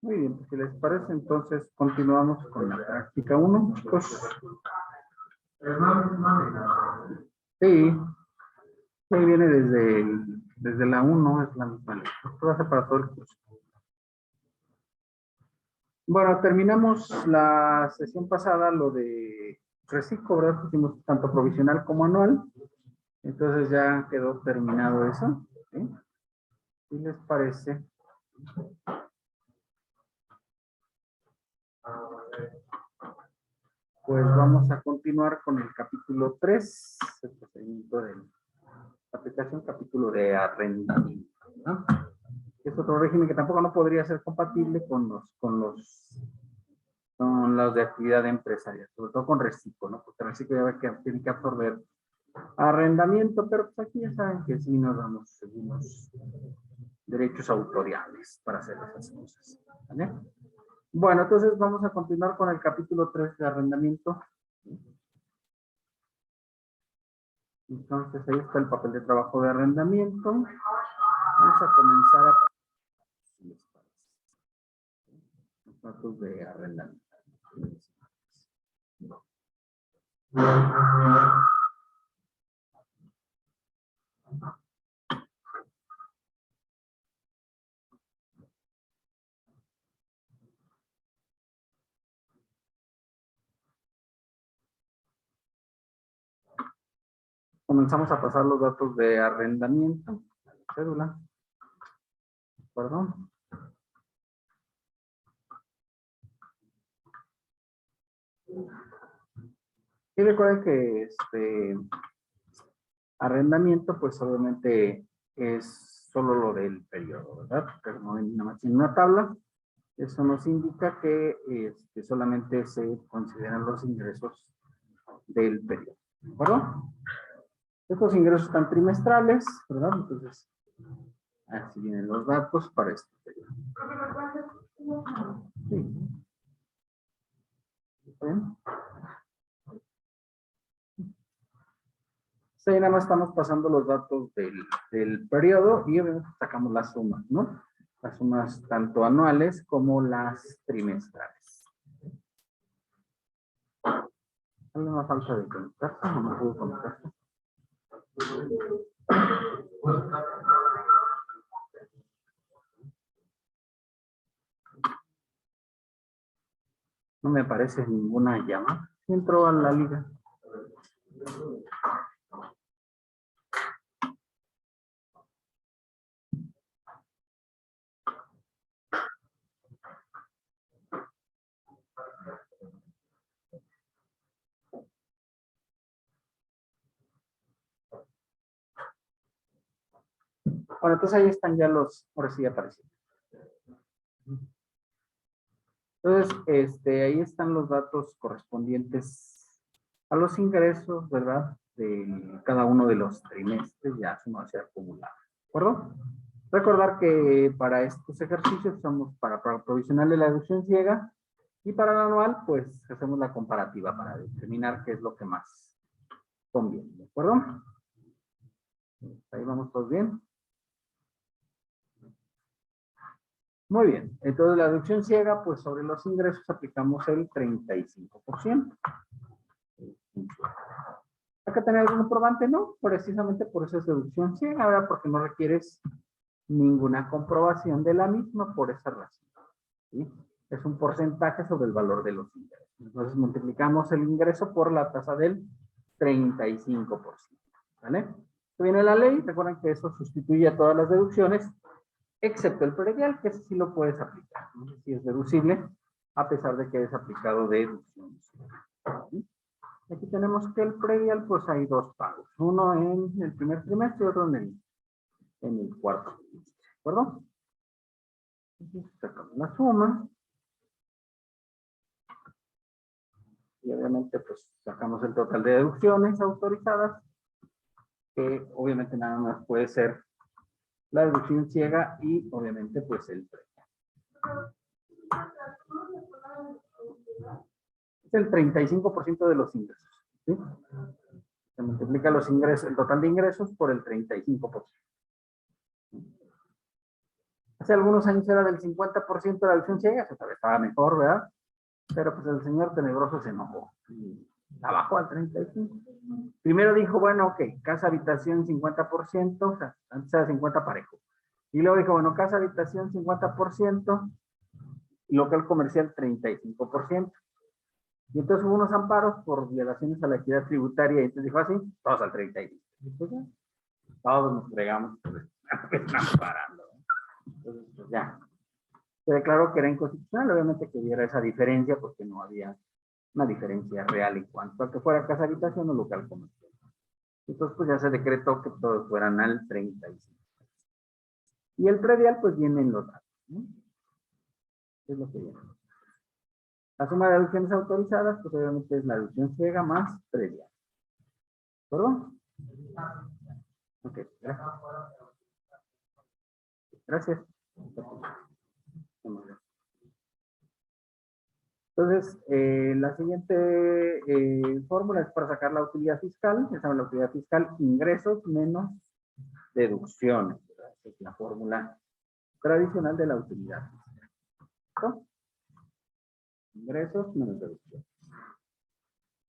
Muy bien, pues si les parece, entonces continuamos con la práctica 1, chicos. Sí, sí, viene desde la 1, es la misma ley. Esto va a ser para todo el curso. Bueno, terminamos la sesión pasada, lo de reciclo, ¿verdad? Hicimos tanto provisional como anual. Entonces ya quedó terminado eso. ¿Sí? ¿Qué les parece? Pues vamos a continuar con el capítulo 3, el procedimiento de la aplicación, capítulo de arrendamiento, ¿no? Es otro régimen que tampoco no podría ser compatible con los de actividad empresarial, sobre todo con reciclo, ¿no? Porque reciclo ya ve que tiene que absorber arrendamiento, pero pues aquí ya saben que sí nos damos algunos derechos autoriales para hacer esas cosas, ¿vale? Bueno, entonces vamos a continuar con el capítulo 3 de arrendamiento. Entonces ahí está el papel de trabajo de arrendamiento. Vamos a comenzar a los datos de arrendamiento. Comenzamos a pasar los datos de arrendamiento. Cédula. Perdón. Y recuerden que arrendamiento, pues obviamente es solo lo del periodo, ¿verdad? Pero no hay nada más en una tabla. Eso nos indica que solamente se consideran los ingresos del periodo. ¿De acuerdo? Estos ingresos están trimestrales, ¿verdad? Entonces, así vienen los datos para este periodo. Sí. ¿Bien? Sí, nada más estamos pasando los datos del periodo y obviamente sacamos las sumas, ¿no? Las sumas tanto anuales como las trimestrales. Hay una falta de conectarse, no me puedo conectarse. No me aparece ninguna llama. Entró a la liga. Bueno, entonces ahí están ya ahora sí aparecen. Entonces, ahí están los datos correspondientes a los ingresos, ¿verdad? De cada uno de los trimestres, ya suma se acumulado. ¿De acuerdo? Recordar que para estos ejercicios somos para provisional de la deducción ciega y para el anual, pues hacemos la comparativa para determinar qué es lo que más conviene. ¿De acuerdo? Ahí vamos todos bien. Muy bien, entonces la deducción ciega, pues sobre los ingresos aplicamos el 35%. ¿Hay que tener algún comprobante? No, precisamente por eso es deducción ciega, ¿verdad? Porque no requieres ninguna comprobación de la misma por esa razón. ¿Sí? Es un porcentaje sobre el valor de los ingresos. Entonces multiplicamos el ingreso por la tasa del 35%. ¿Vale? Viene la ley, recuerden que eso sustituye a todas las deducciones, excepto el predial, que ese sí lo puedes aplicar. No sé si es deducible, a pesar de que es aplicado deducción. ¿Sí? Aquí tenemos que el predial, pues hay dos pagos. Uno en el primer trimestre y otro en el cuarto trimestre. ¿De acuerdo? Entonces, sacamos la suma. Y obviamente, pues sacamos el total de deducciones autorizadas, que obviamente nada más puede ser la deducción ciega y obviamente, pues el predial. Es el 35% de los ingresos. ¿Sí? Se multiplica los ingresos, el total de ingresos por el 35%. Hace algunos años era del 50% de la deducción ciega, eso todavía estaba mejor, ¿verdad? Pero pues el señor tenebroso se enojó. Y la bajó al 35%. Primero dijo, bueno, ok, casa habitación 50%, o sea, antes era 50 parejo. Y luego dijo, bueno, casa habitación 50%, y local comercial 35%. Y entonces hubo unos amparos por violaciones a la equidad tributaria, y entonces dijo así, todos al 35%. Y pues ya, todos nos fregamos por esto. Amparando. Entonces, pues ya. Se declaró que era inconstitucional, obviamente que hubiera esa diferencia, porque no había una diferencia real en cuanto a que fuera casa habitación o local comercial. Entonces, pues ya se decretó que todos fueran al 35%. Y el predial, pues viene en los datos, ¿no? Es lo que viene. La suma de deducciones autorizadas, pues obviamente es la deducción ciega más predial. ¿Perdón? Ok, gracias. Gracias. Entonces, la siguiente fórmula es para sacar la utilidad fiscal. Ya saben, la utilidad fiscal, ingresos menos deducciones. ¿Verdad? Es la fórmula tradicional de la utilidad fiscal. ¿No? Ingresos menos deducciones.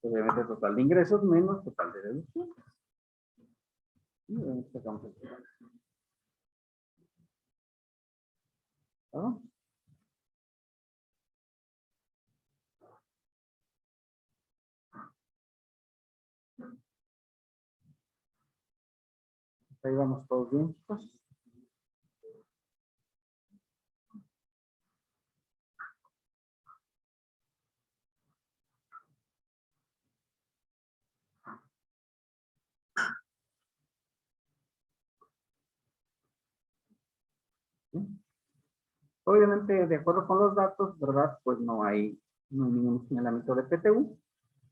Obviamente total de ingresos menos total de deducciones. Y obviamente sacamos el total. ¿No? Ahí vamos todos bien, chicos. ¿Sí? Obviamente, de acuerdo con los datos, ¿verdad? Pues no hay ningún señalamiento de PTU,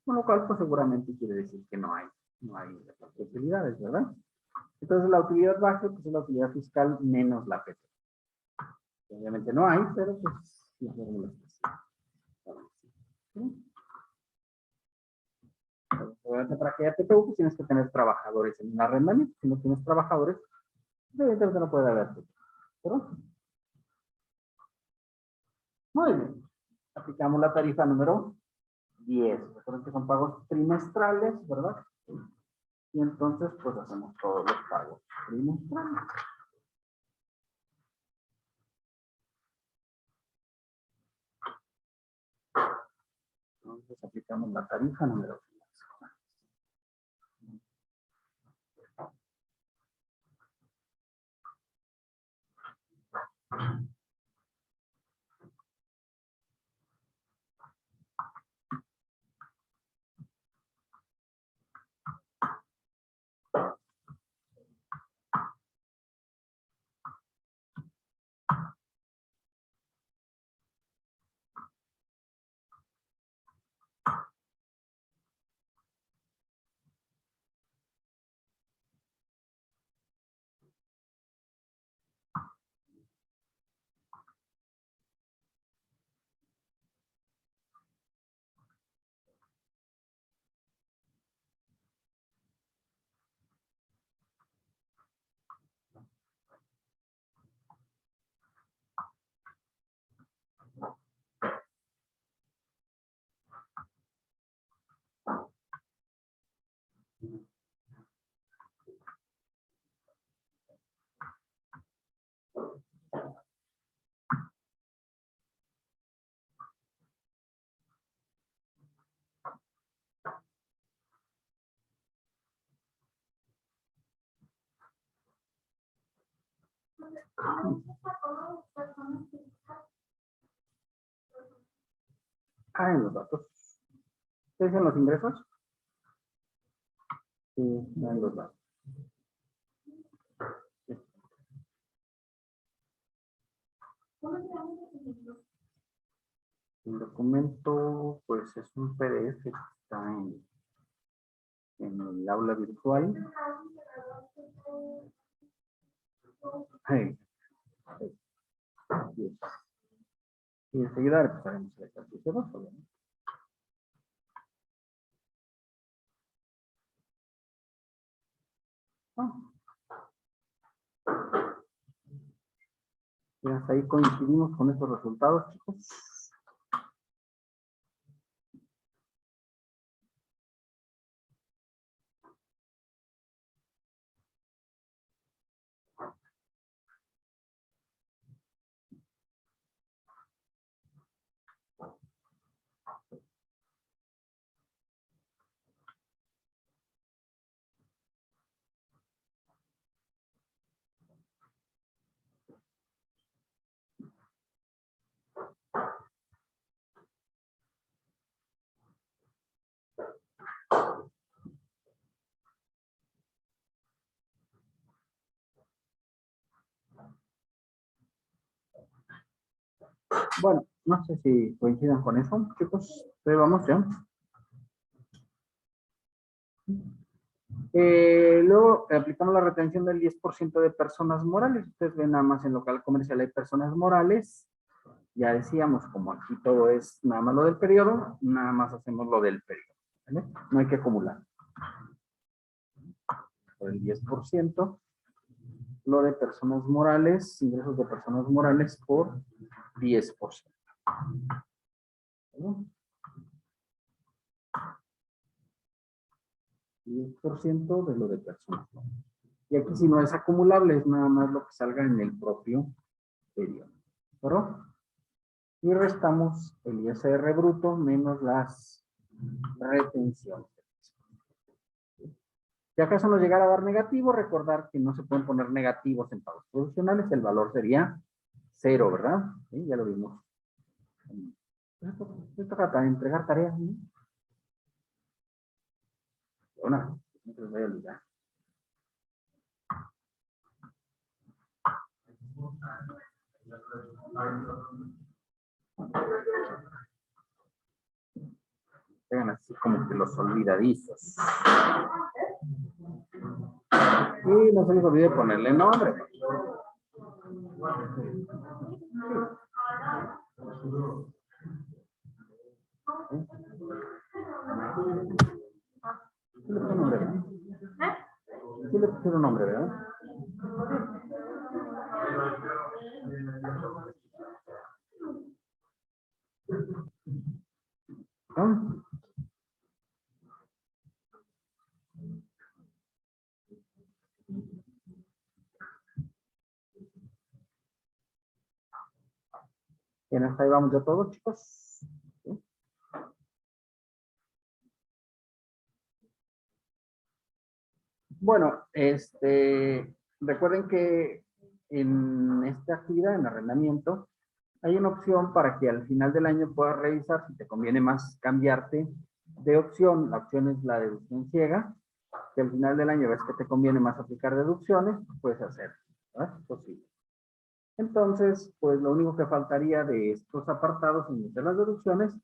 con lo cual, pues seguramente quiere decir que no hay las utilidades, ¿verdad? Entonces, la utilidad base, pues es la utilidad fiscal menos la PTU. Obviamente no hay, pero pues la fórmula es así. ¿Sí? Obviamente, para que haya PTU, pues tienes que tener trabajadores en un arrendamiento. Si no tienes trabajadores, evidentemente no puede haber PTU. ¿Pero? Muy bien. Aplicamos la tarifa número 10. Recuerden que son pagos trimestrales, ¿verdad? Y entonces, pues hacemos todos los pagos trimestrales. Entonces, aplicamos la tarifa número 10. Ah, en los datos. ¿Qué dicen los ingresos? Sí, en los datos. Sí. El documento, pues es un PDF que está en el aula virtual. Hey. Y enseguida empezaremos el ejercicio 2, obviamente. ¿No? Y hasta ahí coincidimos con estos resultados, chicos. Bueno, no sé si coincidan con eso, chicos. Pero vamos ya. Luego aplicamos la retención del 10% de personas morales. Ustedes ven nada más en local comercial hay personas morales. Ya decíamos, como aquí todo es nada más lo del periodo, nada más hacemos lo del periodo. ¿Vale? No hay que acumular. Por el 10%. Lo de personas morales, ingresos de personas morales por 10%. ¿Vale? 10% de lo de personas morales. Y aquí si no es acumulable, es nada más lo que salga en el propio periodo. ¿Correcto? Y restamos el ISR bruto menos las retenciones. Si acaso nos llegara a dar negativo, recordar que no se pueden poner negativos en pagos provisionales, el valor sería 0, ¿verdad? ¿Sí? Ya lo vimos. Esto trata de entregar tareas, ¿no? Bueno, no se les vaya a olvidar. Tengan así como que los olvidadizos. Y no se les olvide ponerle nombre. Sí le pusieron nombre, ¿verdad? Sí le pusieron nombre, ¿verdad? ¿No? Bien, hasta ahí vamos ya todos, chicos. ¿Sí? Bueno, recuerden que en esta actividad, en arrendamiento, hay una opción para que al final del año puedas revisar si te conviene más cambiarte de opción. La opción es la deducción ciega, que al final del año ves que te conviene más aplicar deducciones, puedes hacer, ¿verdad? Es posible. Entonces, pues lo único que faltaría de estos apartados es meter las deducciones,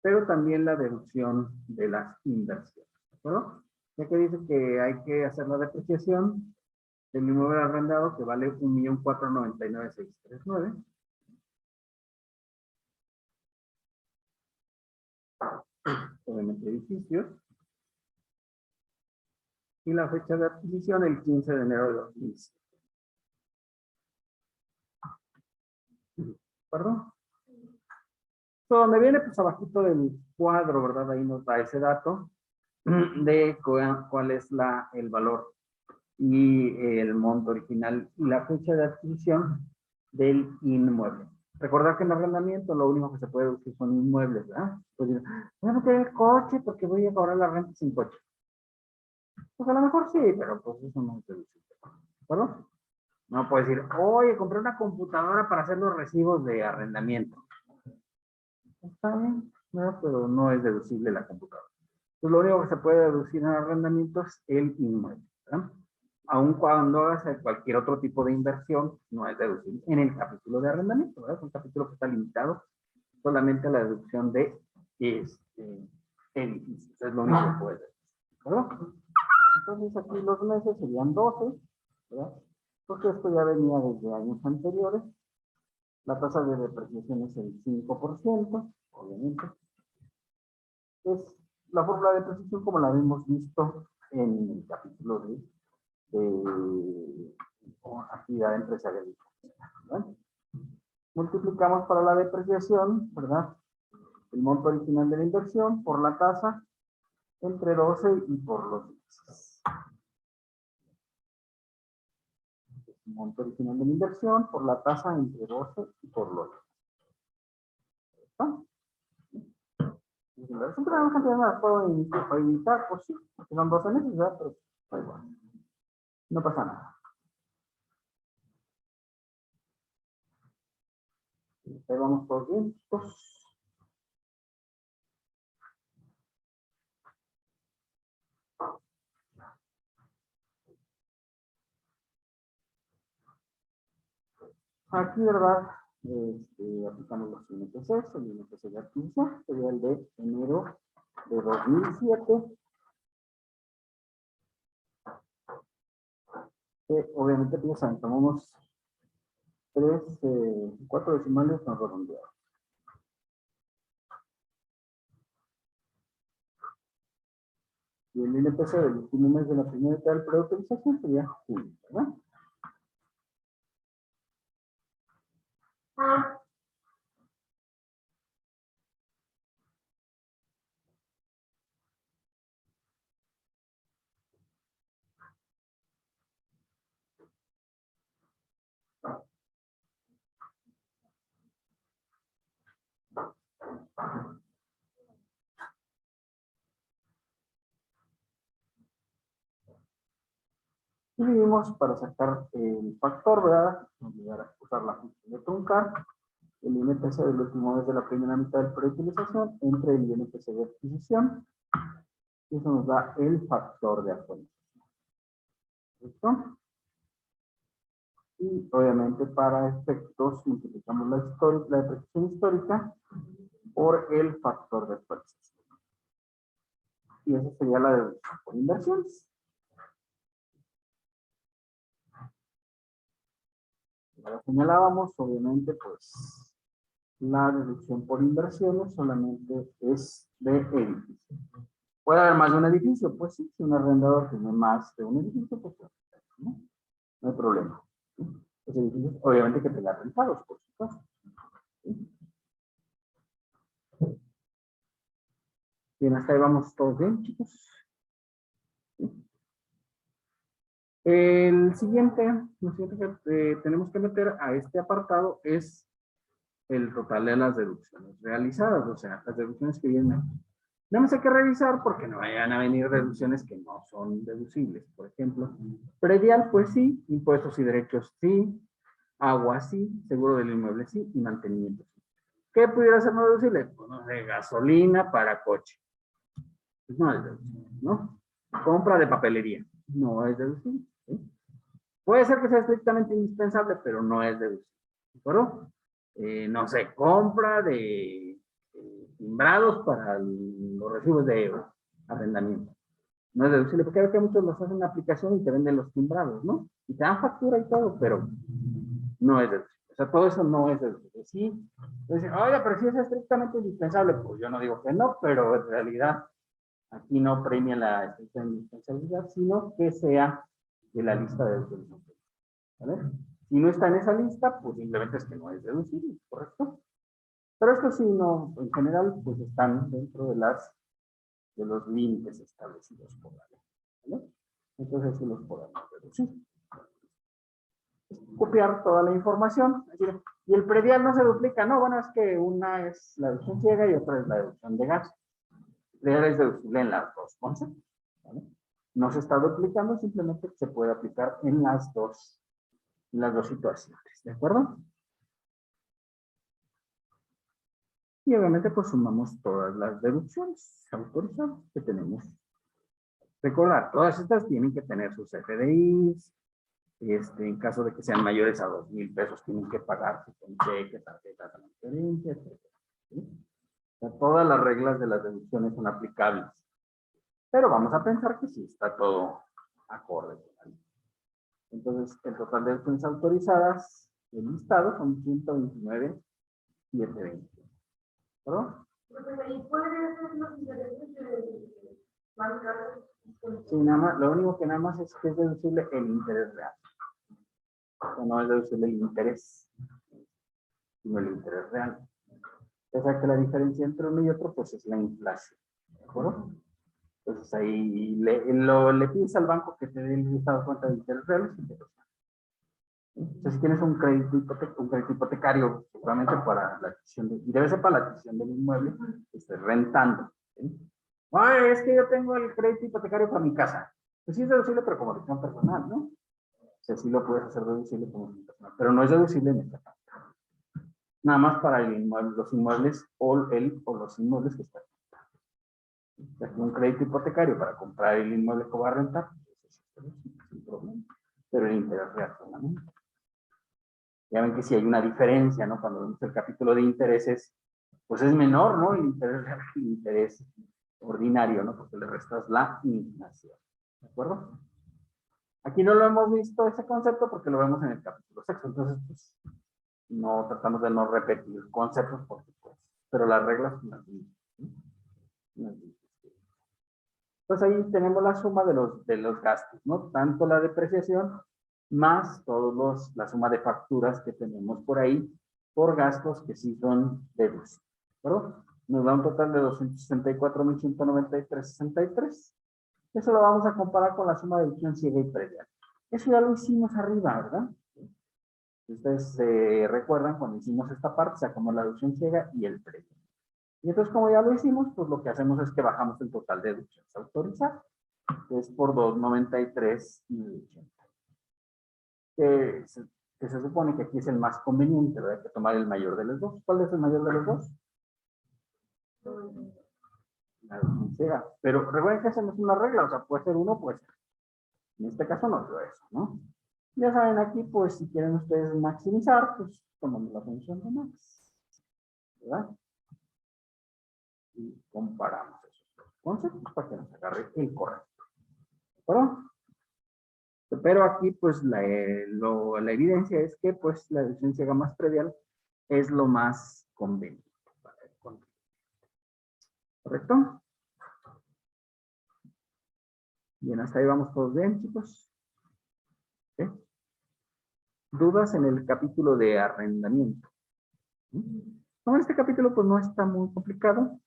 pero también la deducción de las inversiones, ¿de acuerdo? Ya que dice que hay que hacer la depreciación del inmueble arrendado que vale 1.499.639. Obviamente edificios. Y la fecha de adquisición el 15 de enero de 2007. ¿Perdón? Donde viene pues abajito del cuadro, ¿verdad? Ahí nos da ese dato de cuál es el valor y el monto original y la fecha de adquisición del inmueble. Recordar que en arrendamiento lo único que se puede deducir son inmuebles, ¿verdad? Pues voy a meter el coche porque voy a cobrar la renta sin coche. Pues a lo mejor sí, pero pues eso no es deducible. ¿De acuerdo? No puedes decir, oye, compré una computadora para hacer los recibos de arrendamiento. Está bien, ¿no? Pero no es deducible la computadora. Pues lo único que se puede deducir en arrendamiento es el inmueble, ¿verdad? Aun cuando hagas cualquier otro tipo de inversión, no es deducible en el capítulo de arrendamiento, ¿verdad? Es un capítulo que está limitado solamente a la deducción de edificios. Es lo único que puede deducir, ¿verdad? Entonces aquí los meses serían 12, ¿verdad? Porque esto ya venía desde años anteriores. La tasa de depreciación es el 5%, obviamente. Es la fórmula de depreciación como la habíamos visto en el capítulo de actividad empresarial. ¿Verdad? Multiplicamos para la depreciación, ¿verdad? El monto original de la inversión por la tasa entre 12 y por los meses. El monto original de la inversión por la tasa entre 12 y por los meses. ¿Está? Siempre una cantidad más puedo evitar, pues sí, porque son 12 meses, ¿verdad? Pero da igual. No pasa nada. Ahí vamos todos bien, chicos. Aquí, ¿verdad? Aplicamos los INPCs, el INPC de adquisición, sería el de enero de 2007. Que obviamente, pues, tomamos 4 decimales, nos redondeamos. Y el INPC del último mes de la primera etapa del periodo de utilización sería julio, ¿verdad? Y dividimos para sacar el factor, ¿verdad? Vamos a usar la función de truncar el INPC del último mes de la primera mitad del periodo de utilización entre el INPC de adquisición. Y eso nos da el factor de actualización. ¿Listo? Y obviamente para efectos multiplicamos la depreciación histórica por el factor de actualización. Y esa sería la deducción por inversiones. Ya señalábamos, obviamente, pues la deducción por inversiones solamente es de edificio. ¿Puede haber más de un edificio? Pues sí, si un arrendador tiene más de un edificio, pues no, no hay problema. Los edificios, obviamente, que tengan rentados, por supuesto. Bien, hasta ahí vamos todos bien, chicos. Lo siguiente que tenemos que meter a este apartado es el total de las deducciones realizadas, o sea, las deducciones que vienen aquí. Nada más hay que revisar porque no vayan a venir deducciones que no son deducibles. Por ejemplo, predial, pues sí, impuestos y derechos sí, agua sí, seguro del inmueble sí, y mantenimiento sí. ¿Qué pudiera ser no deducible? Pues no sé, gasolina para coche. Pues no es deducible, ¿no? Compra de papelería, no es deducible. ¿Sí? Puede ser que sea estrictamente indispensable, pero no es deducible. ¿De acuerdo? No sé, compra de timbrados para los recibos de arrendamiento. No es deducible, porque a veces muchos los hacen en aplicación y te venden los timbrados, ¿no? Y te dan factura y todo, pero no es deducible. O sea, todo eso no es deducible. Sí, entonces, oye, pero si es estrictamente indispensable, pues yo no digo que no, pero en realidad aquí no premia la estricta indispensabilidad, sino que sea de la lista de deducciones. ¿Vale? Si no está en esa lista, pues simplemente es que no es deducible, ¿correcto? Pero esto sí, no, en general, pues están dentro de los límites establecidos por la ley. ¿Vale? Entonces sí los podemos deducir. Copiar toda la información. Es decir, y el predial no se duplica, no, bueno, es que una es la deducción ciega y otra es la deducción de gasto. El predial es deducible en las dos conceptos. ¿Vale? No se está duplicando, simplemente se puede aplicar en las dos situaciones, ¿de acuerdo? Y obviamente pues sumamos todas las deducciones autorizadas que tenemos. Recordar, todas estas tienen que tener sus FDIs, en caso de que sean mayores a 2,000 pesos tienen que pagar con cheque, tarjeta, transferencia, etc. ¿Sí? O sea, todas las reglas de las deducciones son aplicables. Pero vamos a pensar que sí está todo acorde. Entonces, el total de deducciones autorizadas, el listado son 129,720. ¿Perdón? ¿Y puede ser los intereses de bancarios? Sí, nada más, lo único que nada más es que es deducible el interés real. O no es deducible el interés, sino el interés real. O sea que la diferencia entre uno y otro, pues es la inflación. ¿De acuerdo? Entonces ahí le pides al banco que te dé el estado de cuenta de interés real. O sea, si tienes un crédito hipotecario, seguramente para la adquisición y debe ser para la adquisición del inmueble, que estés rentando. ¿Sí? Ay, es que yo tengo el crédito hipotecario para mi casa. Pues sí es deducible, pero como decisión personal, ¿no? O sea, sí lo puedes hacer deducible como decisión personal, pero no es deducible en esta parte. Nada más para el inmueble, los inmuebles o los inmuebles que están. O sea, un crédito hipotecario para comprar el inmueble que va a rentar, pues eso es sin problema. Pero el interés real solamente. Ya ven que si hay una diferencia, ¿no? Cuando vemos el capítulo de intereses, pues es menor, ¿no? El interés real que el interés ordinario, ¿no? Porque le restas la inflación. ¿De acuerdo? Aquí no lo hemos visto ese concepto porque lo vemos en el capítulo sexto. Entonces, pues, no tratamos de no repetir conceptos porque, pues, pero las reglas son las mismas. Entonces ahí tenemos la suma de los gastos, ¿no? Tanto la depreciación más la suma de facturas que tenemos por ahí por gastos que sí son deducibles. ¿Verdad? Nos da un total de 264,193,63. Eso lo vamos a comparar con la suma de deducción ciega y previa. Eso ya lo hicimos arriba, ¿verdad? Ustedes recuerdan cuando hicimos esta parte, sacamos la deducción ciega y el previo. Y entonces, como ya lo hicimos, pues lo que hacemos es que bajamos el total de deducciones autorizadas, que es por 293 y 80. Que se supone que aquí es el más conveniente, ¿verdad? Hay que tomar el mayor de los dos. ¿Cuál es el mayor de los dos? La deducción ciega. Pero recuerden que esa no es una regla, o sea, puede ser uno, pues en este caso no dio eso, ¿no? Ya saben aquí, pues si quieren ustedes maximizar, pues tomamos la función de max, ¿verdad? Y comparamos esos dos conceptos para que nos agarre el correcto. ¿De acuerdo? Pero aquí, pues, la evidencia es que, pues, la deducción ciega más predial es lo más conveniente para el control. ¿Correcto? Bien, hasta ahí vamos todos bien, chicos. ¿Sí? ¿Dudas en el capítulo de arrendamiento? No, este capítulo, pues, no está muy complicado.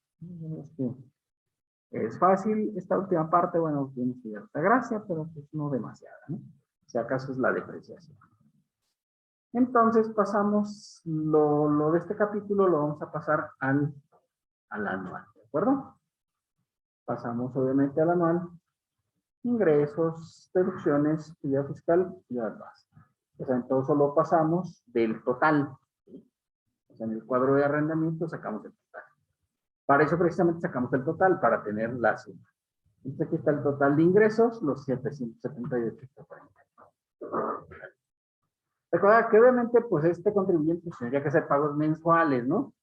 Es fácil. Esta última parte, bueno, tiene cierta gracia, pero pues no demasiada, ¿no? Si acaso es la depreciación. Entonces pasamos, lo de este capítulo lo vamos a pasar al anual, ¿de acuerdo? Pasamos obviamente al anual, ingresos, deducciones, actividad fiscal y demás. O sea, entonces solo pasamos del total. O sea, en el cuadro de arrendamiento sacamos el total. Para eso precisamente sacamos el total, para tener la suma. Entonces aquí está el total de ingresos, los 778.40. Recuerda que obviamente pues este contribuyente tendría que hacer pagos mensuales, ¿no?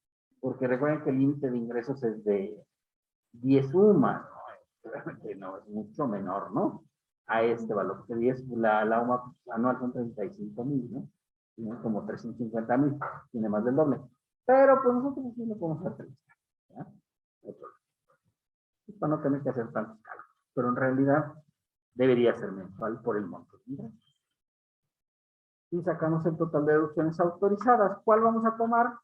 Porque recuerden que el límite de ingresos es de 10 UMAS, ¿no? Obviamente no, es mucho menor, ¿no? A este valor, porque 10, la UMA anual son 35,000, ¿no? Tiene como 350,000, tiene más del doble. Pero pues nosotros sí lo podemos hacer. ¿Ya? Para no tener que hacer tantos cálculos. Pero en realidad debería ser mensual por el monto de ingresos. Y sacamos el total de deducciones autorizadas. ¿Cuál vamos a tomar?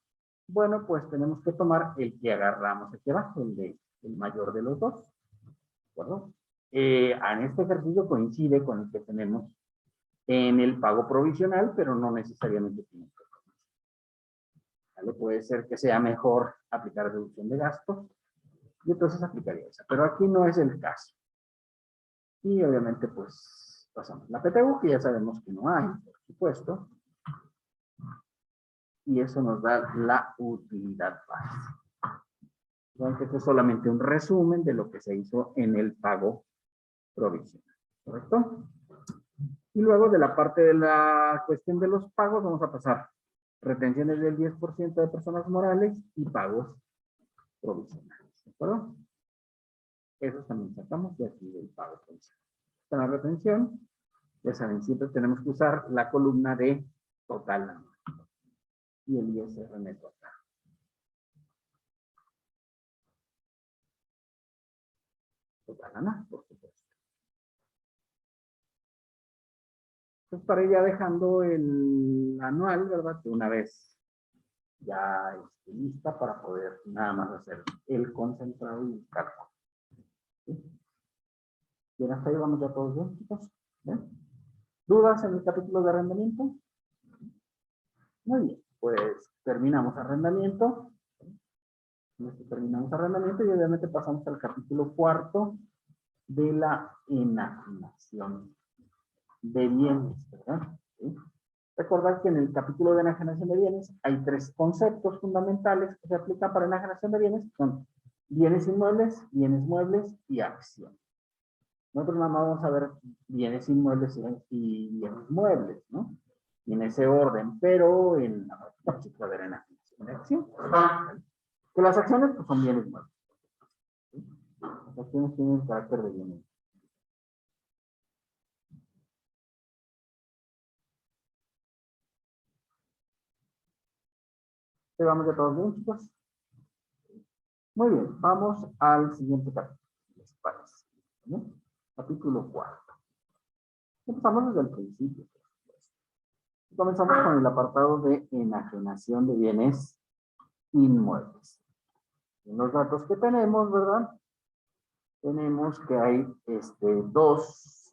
Bueno, pues tenemos que tomar el que agarramos aquí abajo, el mayor de los dos. ¿De acuerdo? En este ejercicio coincide con el que tenemos en el pago provisional, pero no necesariamente tiene que ser. ¿Vale? Puede ser que sea mejor aplicar deducción de gastos y entonces aplicaría esa. Pero aquí no es el caso. Y obviamente, pues, pasamos la PTU, que ya sabemos que no hay, por supuesto. Y eso nos da la utilidad básica. Entonces, esto es solamente un resumen de lo que se hizo en el pago provisional. ¿Correcto? Y luego de la parte de la cuestión de los pagos, vamos a pasar retenciones del 10% de personas morales y pagos provisionales. ¿De acuerdo? Eso también sacamos de aquí del pago provisional. Con la retención, ya saben, siempre tenemos que usar la columna de total y el ISR neto acá. Total, por supuesto. Entonces, para ir ya dejando el anual, ¿verdad? De una vez ya lista para poder nada más hacer el concentrado y el cálculo. ¿Sí? Bien, hasta ahí vamos ya todos bien, chicos. ¿Bien? ¿Dudas en el capítulo de arrendamiento? Muy bien, pues terminamos arrendamiento. Terminamos arrendamiento y obviamente pasamos al capítulo cuarto de la enajenación de bienes, ¿verdad? ¿Sí? Recordad que en el capítulo de enajenación de bienes hay tres conceptos fundamentales que se aplican para enajenación de bienes, son bienes inmuebles, bienes muebles y acción. Nosotros nada más vamos a ver bienes inmuebles y bienes muebles, ¿no? Y en ese orden, pero en la práctica de la enajenación de acción. Que las acciones pues, son bienes muebles. ¿Sí? Las acciones tienen el carácter de bienes. Vamos ya todos bien, chicos. Muy bien, vamos al siguiente capítulo. ¿Les parece? ¿Bien? Capítulo 4. Empezamos desde el principio. Comenzamos con el apartado de enajenación de bienes inmuebles. En los datos que tenemos, ¿verdad? Tenemos que hay dos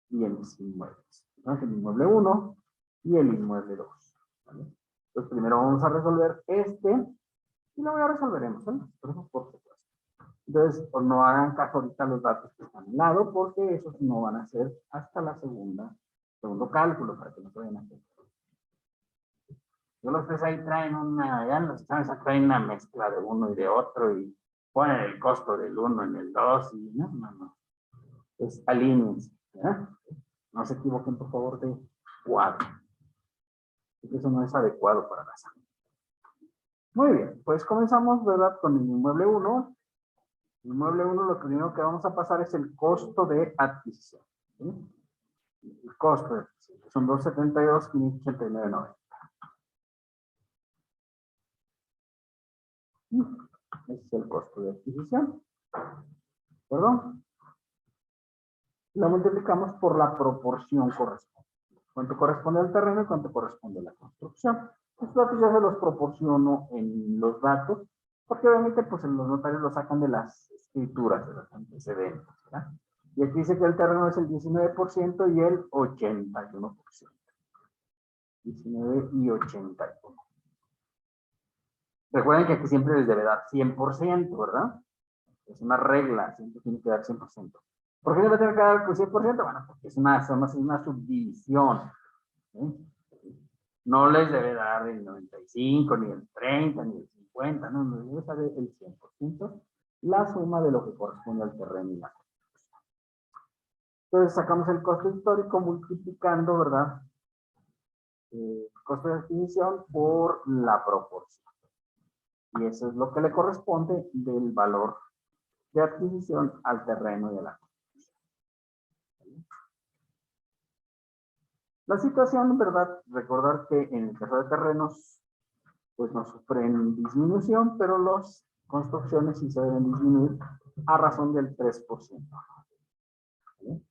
bienes inmuebles, ¿no? El inmueble 1 y el inmueble 2. ¿Vale? Entonces primero vamos a resolver y luego ya resolveremos, ¿no? Por supuesto. Entonces, pues no hagan caso ahorita los datos que están al lado, porque esos no van a ser hasta la segundo cálculo, para que no se vayan a hacer. Yo los tres ahí traen ya los exámenes traen una mezcla de uno y de otro, y ponen el costo del uno en el dos, y no. Pues alíñense, ¿verdad? No se equivoquen, por favor, de cuadro. Porque eso no es adecuado para la sala. Muy bien, pues comenzamos, ¿verdad? Con el inmueble 1. El inmueble 1, lo primero que vamos a pasar es el costo de adquisición. ¿Sí? El costo de adquisición, que son 272,589.90. Ese es el costo de adquisición. ¿Perdón? Lo multiplicamos por la proporción correspondiente. ¿Cuánto corresponde al terreno y cuánto corresponde a la construcción? Estos datos ya se los proporciono en los datos, porque obviamente pues los notarios lo sacan de las escrituras, de los antecedentes, ¿verdad? Y aquí dice que el terreno es el 19% y el 81%. 19 y 81. Recuerden que aquí siempre les debe dar 100%, ¿verdad? Es una regla, siempre tiene que dar 100%. ¿Por qué debe tener que dar el 100%? Bueno, porque es una subdivisión. ¿Sí? No les debe dar el 95, ni el 30, ni el 50, no, les debe dar el 100%, la suma de lo que corresponde al terreno y la construcción. Entonces sacamos el costo histórico multiplicando, ¿verdad? El costo de adquisición por la proporción. Y eso es lo que le corresponde del valor de adquisición al terreno y a la construcción. La situación, ¿verdad? Recordar que en el caso de terrenos, pues no sufren disminución, pero las construcciones sí se deben disminuir a razón del 3%. ¿Sí?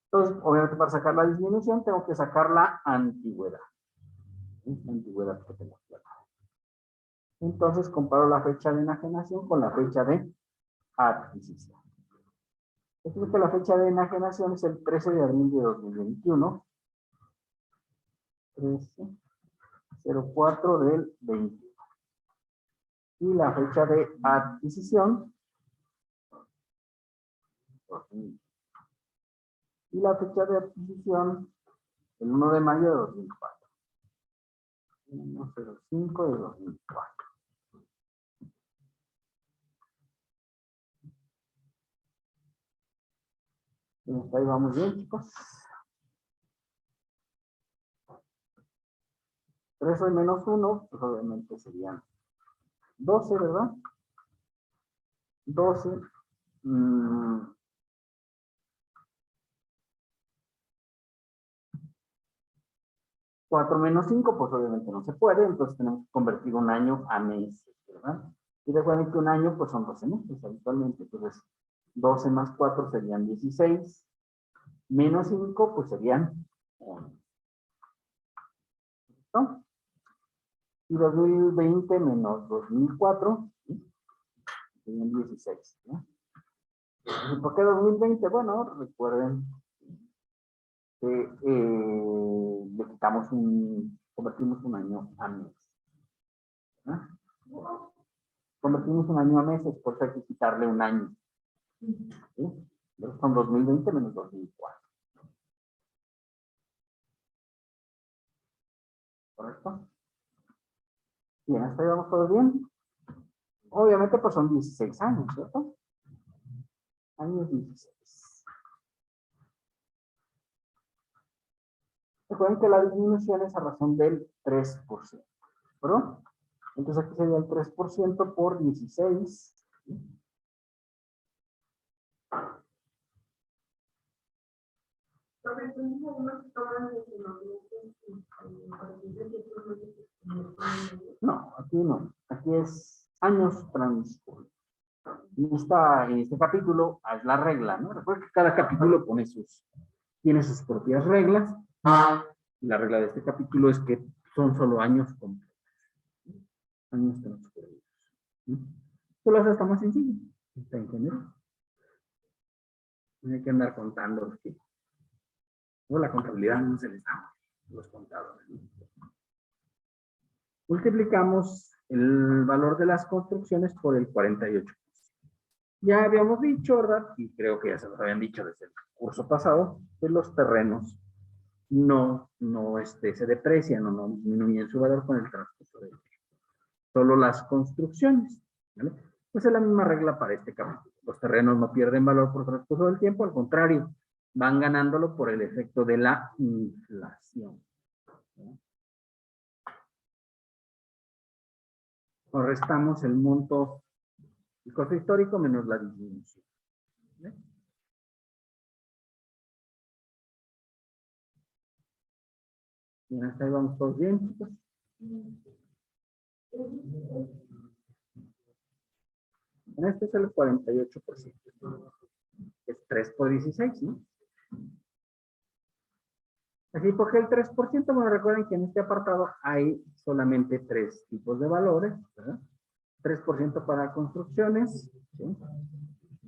Entonces, obviamente para sacar la disminución tengo que sacar la antigüedad. ¿Sí? La antigüedad que tengo que sacar. Entonces comparo la fecha de enajenación con la fecha de adquisición. Esto es que la fecha de enajenación es el 13 de abril de 2021. 13/04 del 21. Y la fecha de adquisición. Y la fecha de adquisición, el 1 de mayo de 2004. 1/05 de 2004. Ahí vamos bien, chicos. 13 menos 1, pues obviamente serían 12, ¿verdad? 12. 4 menos 5, pues obviamente no se puede, entonces tenemos que convertir un año a meses, ¿verdad? Y recuerden que un año, pues son 12 meses habitualmente, entonces 12 más 4 serían 16, menos 5, pues serían ¿No? Y 2020 menos 2004, ¿sí? Serían 16, ¿no? ¿Y por qué 2020? Bueno, recuerden que le quitamos convertimos un año a mes. ¿No? Convertimos un año a meses, por eso hay que quitarle un año. ¿Sí? Entonces son 2020 menos 2004. ¿Correcto? Bien, hasta ahí vamos todos bien. Obviamente, pues son 16 años, ¿cierto? Años 16. Recuerden que la disminución es a razón del 3%. ¿Verdad? Entonces aquí sería el 3% por 16. No, aquí no. Aquí es años transcurridos. En este capítulo es la regla, ¿no? Recuerda que cada capítulo tiene sus propias reglas. Y la regla de este capítulo es que son solo años completos. Años transcurridos. Esto lo hace hasta más sencillo. ¿Está entendiendo? No hay que andar contando los que. O la contabilidad no se les da los contadores. Multiplicamos el valor de las construcciones por el 48. Ya habíamos dicho, ¿verdad? Y creo que ya se los habían dicho desde el curso pasado, que los terrenos no se deprecian o no disminuyen su valor con el transcurso del tiempo. Solo las construcciones. ¿Vale? Pues es la misma regla para este capítulo. Los terrenos no pierden valor por transcurso del tiempo, al contrario, van ganándolo por el efecto de la inflación. ¿Vale? O restamos el monto, el costo histórico menos la disminución. ¿Vale? Bien, hasta ahí vamos todos bien, chicos. En este es el 48%. Es 3 por 16, ¿no? Así, porque el 3%, bueno, recuerden que en este apartado hay solamente 3 tipos de valores, ¿verdad? 3% para construcciones, ¿sí?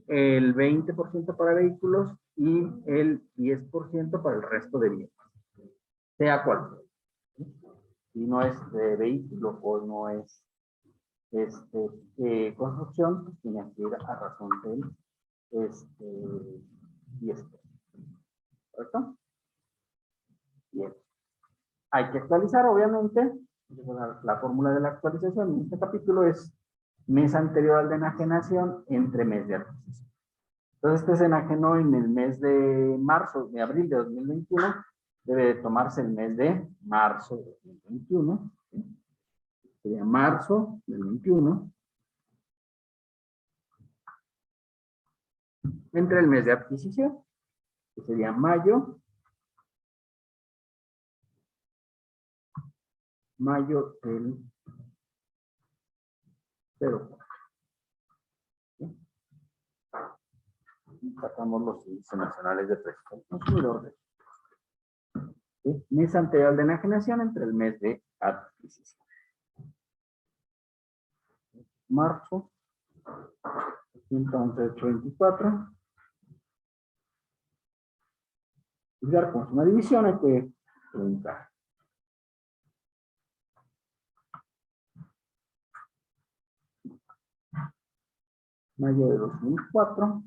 El 20% para vehículos y el 10% para el resto de bienes, sea cual sea. ¿Sí? Si no es de vehículo o no es construcción, pues tiene que ir a razón del 10%. ¿Correcto? Bien. Hay que actualizar, obviamente. La fórmula de la actualización en este capítulo es mes anterior al de enajenación entre mes de adquisición. Entonces, este se enajenó en el mes de marzo, de abril de 2021. Debe de tomarse el mes de marzo de 2021. ¿Sí? Sería marzo del 21. Entre el mes de adquisición, que sería mayo del 04. ¿Sí? Sacamos los índices nacionales de precios al consumidor. ¿Sí? Mes anterior de enajenación entre el mes de adquisición. Marzo, 111.824. Fijar con una división hay que preguntar. Mayo de 2004.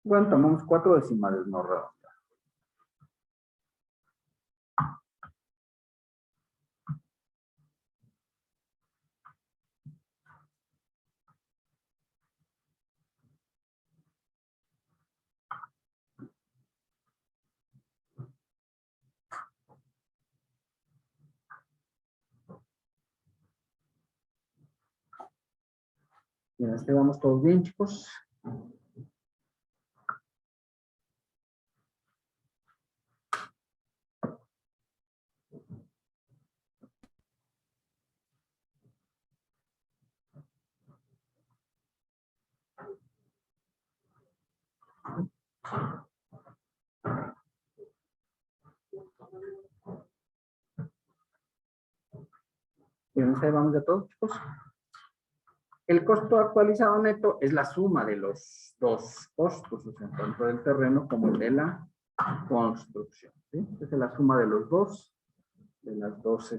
Bueno, tomamos 4 decimales no redondas. Bien, vamos todos bien, chicos. Bien, ahí vamos de todos, chicos. El costo actualizado neto es la suma de los dos costos, o sea, tanto del terreno como el de la construcción. ¿Sí? Es la suma de los dos, de las dos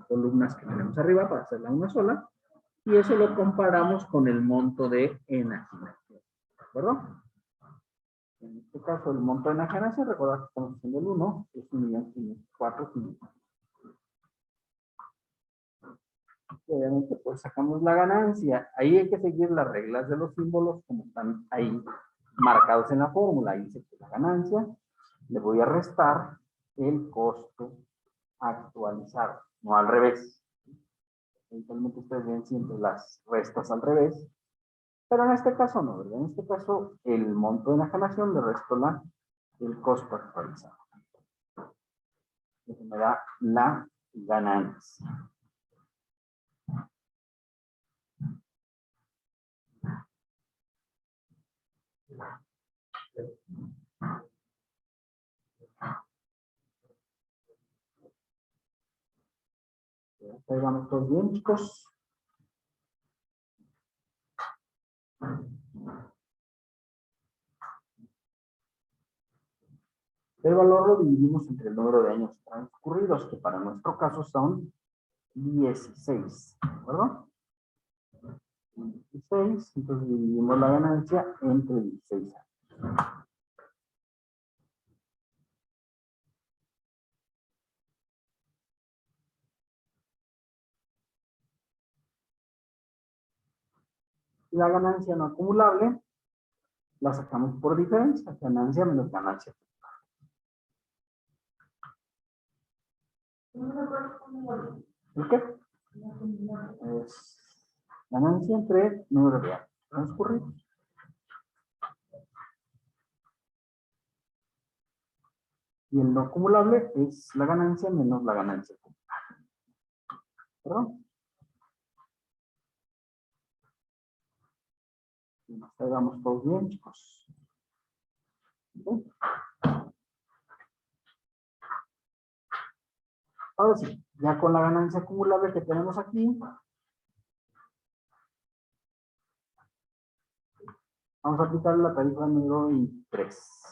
columnas que tenemos arriba para hacerla una sola. Y eso lo comparamos con el monto de enajenación. ¿De acuerdo? En este caso, el monto de enajenación, recordad que estamos haciendo el 1, es 1.504.500. Obviamente, pues sacamos la ganancia. Ahí hay que seguir las reglas de los símbolos como están ahí marcados en la fórmula. Ahí dice que la ganancia le voy a restar el costo actualizado, no al revés. Eventualmente ustedes ven siempre las restas al revés, pero en este caso no, ¿verdad? En este caso el monto de enajenación le resto el costo actualizado. Eso me da la ganancia. Ahí vamos todos bien, chicos. El valor lo dividimos entre el número de años transcurridos, que para nuestro caso son 16, ¿de acuerdo? 16, entonces dividimos la ganancia entre 16 años. La ganancia no acumulable la sacamos por diferencia, ganancia menos ganancia. ¿El qué? Es ganancia entre número de años transcurridos. Y el no acumulable es la ganancia menos la ganancia acumulable. ¿Perdón? Y nos quedamos todos bien, chicos. ¿Sí? Ahora sí, ya con la ganancia acumulable que tenemos aquí, vamos a aplicar la tarifa número 23.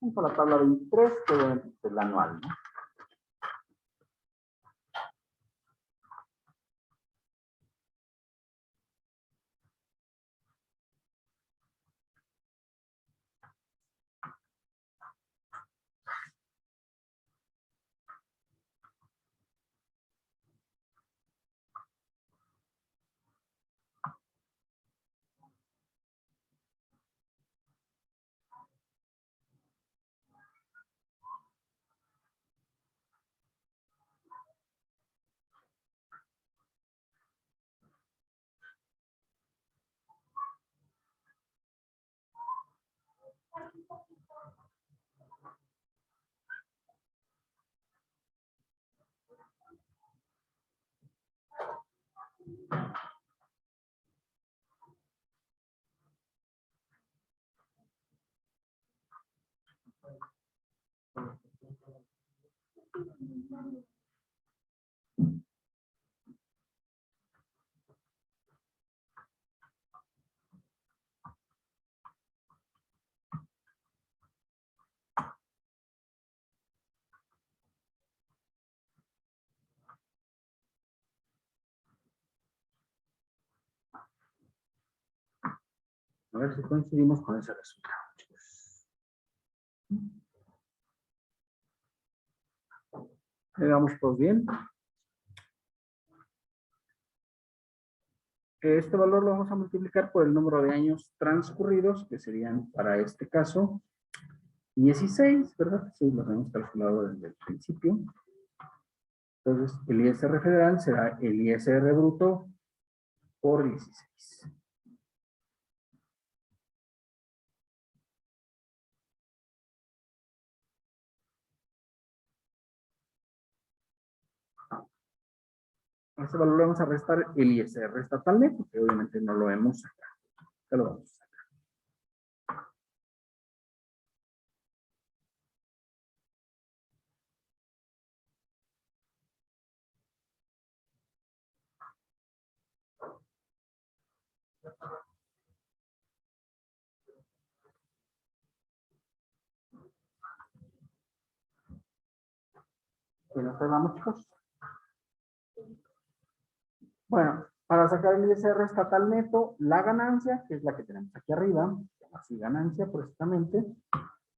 Vamos a la tabla 23, que es la anual, ¿no? A ver si coincidimos con ese resultado, chicos. Llegamos todos bien. Este valor lo vamos a multiplicar por el número de años transcurridos, que serían para este caso 16, ¿verdad? Sí, lo hemos calculado desde el principio. Entonces, el ISR federal será el ISR bruto por 16. A ese valor le vamos a restar el ISR estatal neto, que obviamente no lo hemos sacado. Ya lo vamos a sacar. ¿Y nos vamos, chicos? Bueno, para sacar el ISR estatal neto, la ganancia, que es la que tenemos aquí arriba, así ganancia precisamente,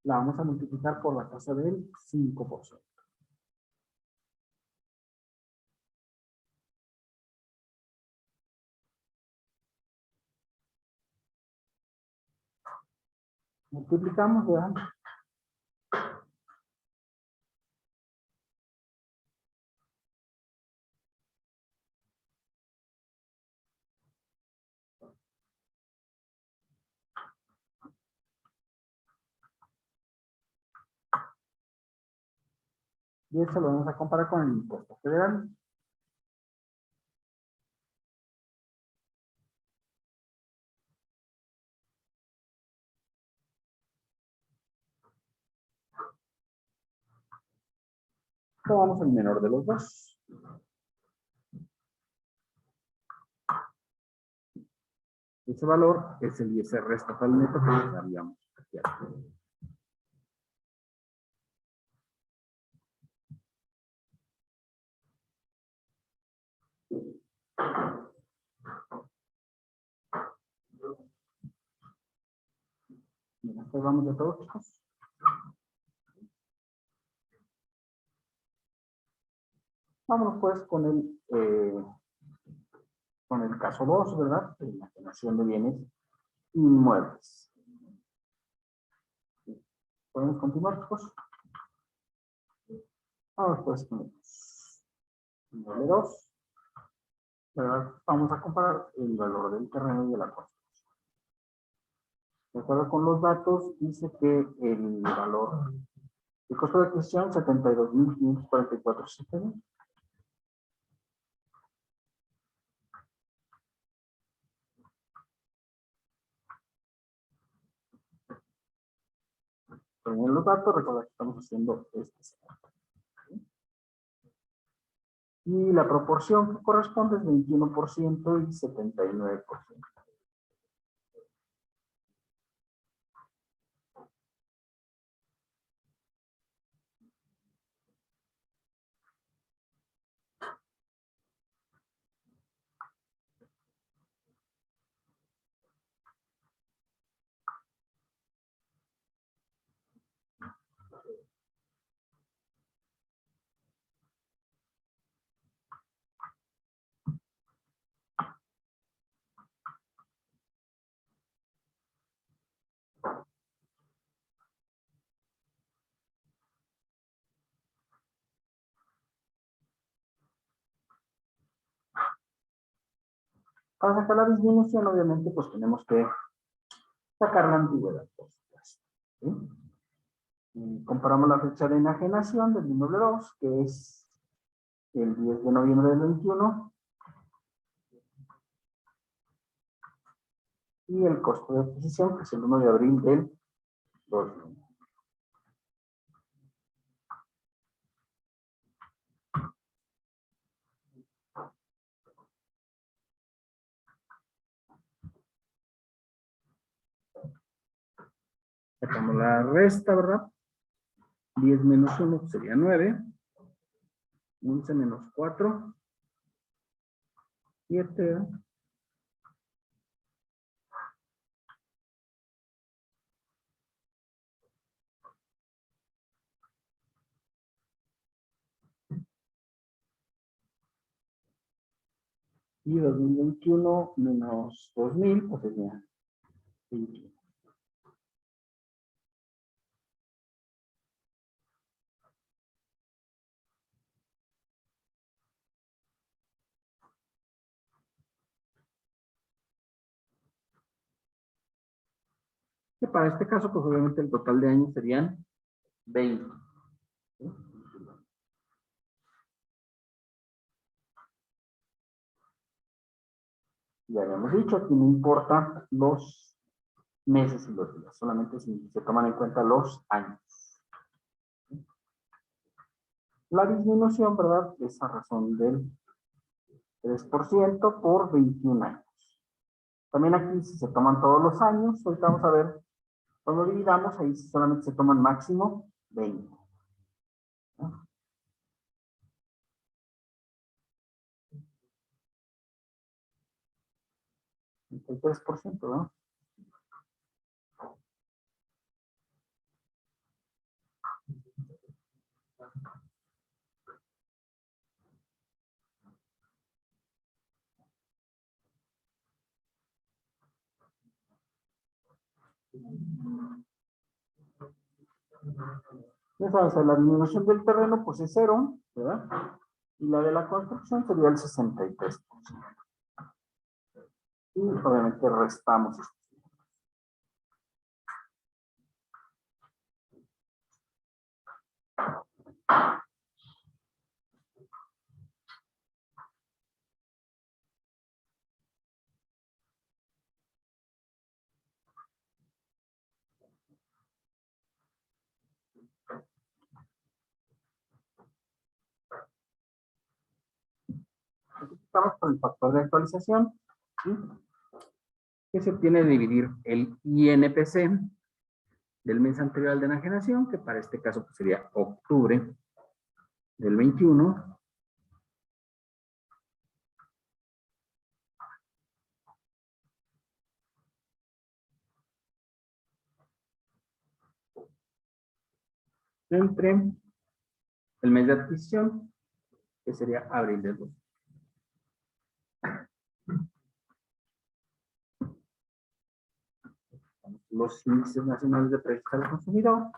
la vamos a multiplicar por la tasa del 5%. Multiplicamos, ¿verdad? Y eso lo vamos a comparar con el impuesto federal. Tomamos el menor de los dos. Ese valor es el ISR estatal neto que habíamos aquí. Mira, pues vamos de todos, chicos. Vámonos pues con el caso 2, ¿verdad? De la generación de bienes inmuebles. ¿Podemos continuar, chicos? Vamos pues con el inmueble 2. ¿Verdad? Vamos a comparar el valor del terreno y de la construcción. De acuerdo con los datos, dice que el valor, el costo de adquisición, 72.544.70. Según los datos, recuerda que estamos haciendo este. Y la proporción que corresponde es 21% y 79%. Para sacar la disminución, obviamente, pues tenemos que sacar la antigüedad. ¿Sí? Y comparamos la fecha de enajenación del inmueble 2, que es el 10 de noviembre del 21, y el costo de adquisición, que es el 1 de abril del 2000. Sacamos la resta, ¿verdad? 10 menos 1 sería 9. 11 menos 4. 7. Y 2021 menos 2000, pues sería 21. Que para este caso, pues obviamente el total de años serían 20. ¿Sí? Ya habíamos dicho, aquí no importa los meses y los días, solamente si se toman en cuenta los años. La disminución, ¿verdad? Es a razón del 3% por 21 años. También aquí, si se toman todos los años, ahorita vamos a ver, cuando dividamos, ahí solamente se toman máximo 20. ¿No? El 3%, ¿no? Entonces, la disminución del terreno, pues es 0, ¿verdad? Y la de la construcción sería el 63%. Y obviamente restamos esto. Estamos con el factor de actualización, ¿sí? Que se obtiene de dividir el INPC del mes anterior al de enajenación, que para este caso pues, sería octubre del 21, entre el mes de adquisición, que sería abril del 2. Los índices nacionales de precios al consumidor.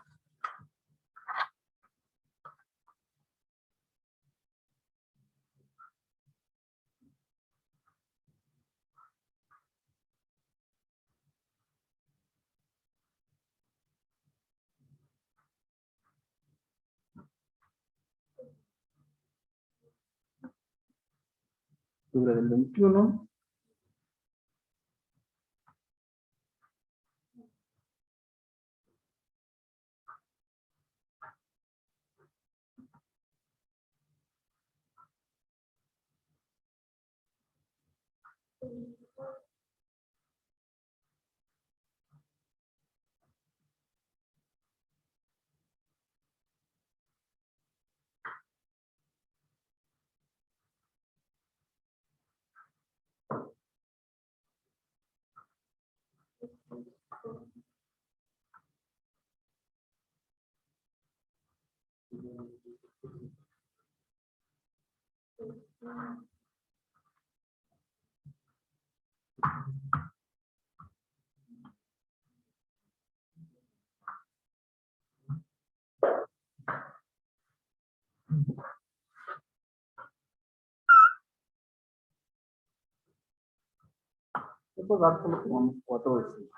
Octubre del 21. Estos datos lo tomamos 4 decimales.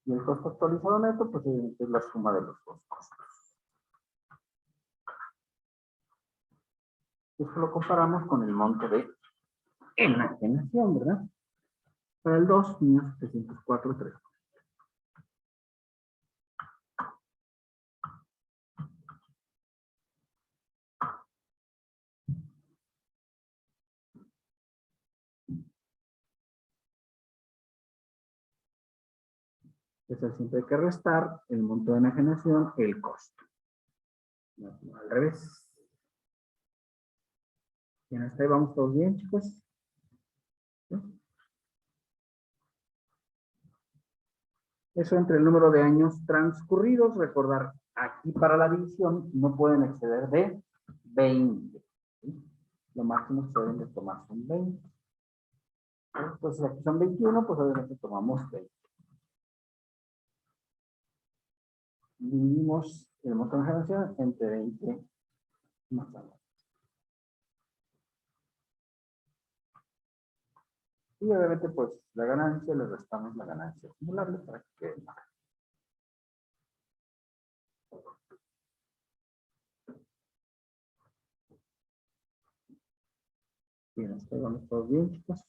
Y el costo actualizado neto, pues es la suma de los dos costos. Esto lo comparamos con el monto de enajenación, ¿verdad? Para el 2, 1.704.3. Entonces siempre hay que restar el monto de enajenación, el costo. No, al revés. Bien, hasta ahí vamos todos bien, chicos. ¿Sí? Eso entre el número de años transcurridos. Recordar, aquí para la división no pueden exceder de 20. ¿Sí? Lo máximo que se deben de tomar son 20. Entonces aquí son 21, pues obviamente tomamos 20. Dividimos el monto de generación entre 20 más años. Y obviamente pues la ganancia, le restamos la ganancia acumulable para que quede más. Bien, hasta ahí vamos todos bien, chicos.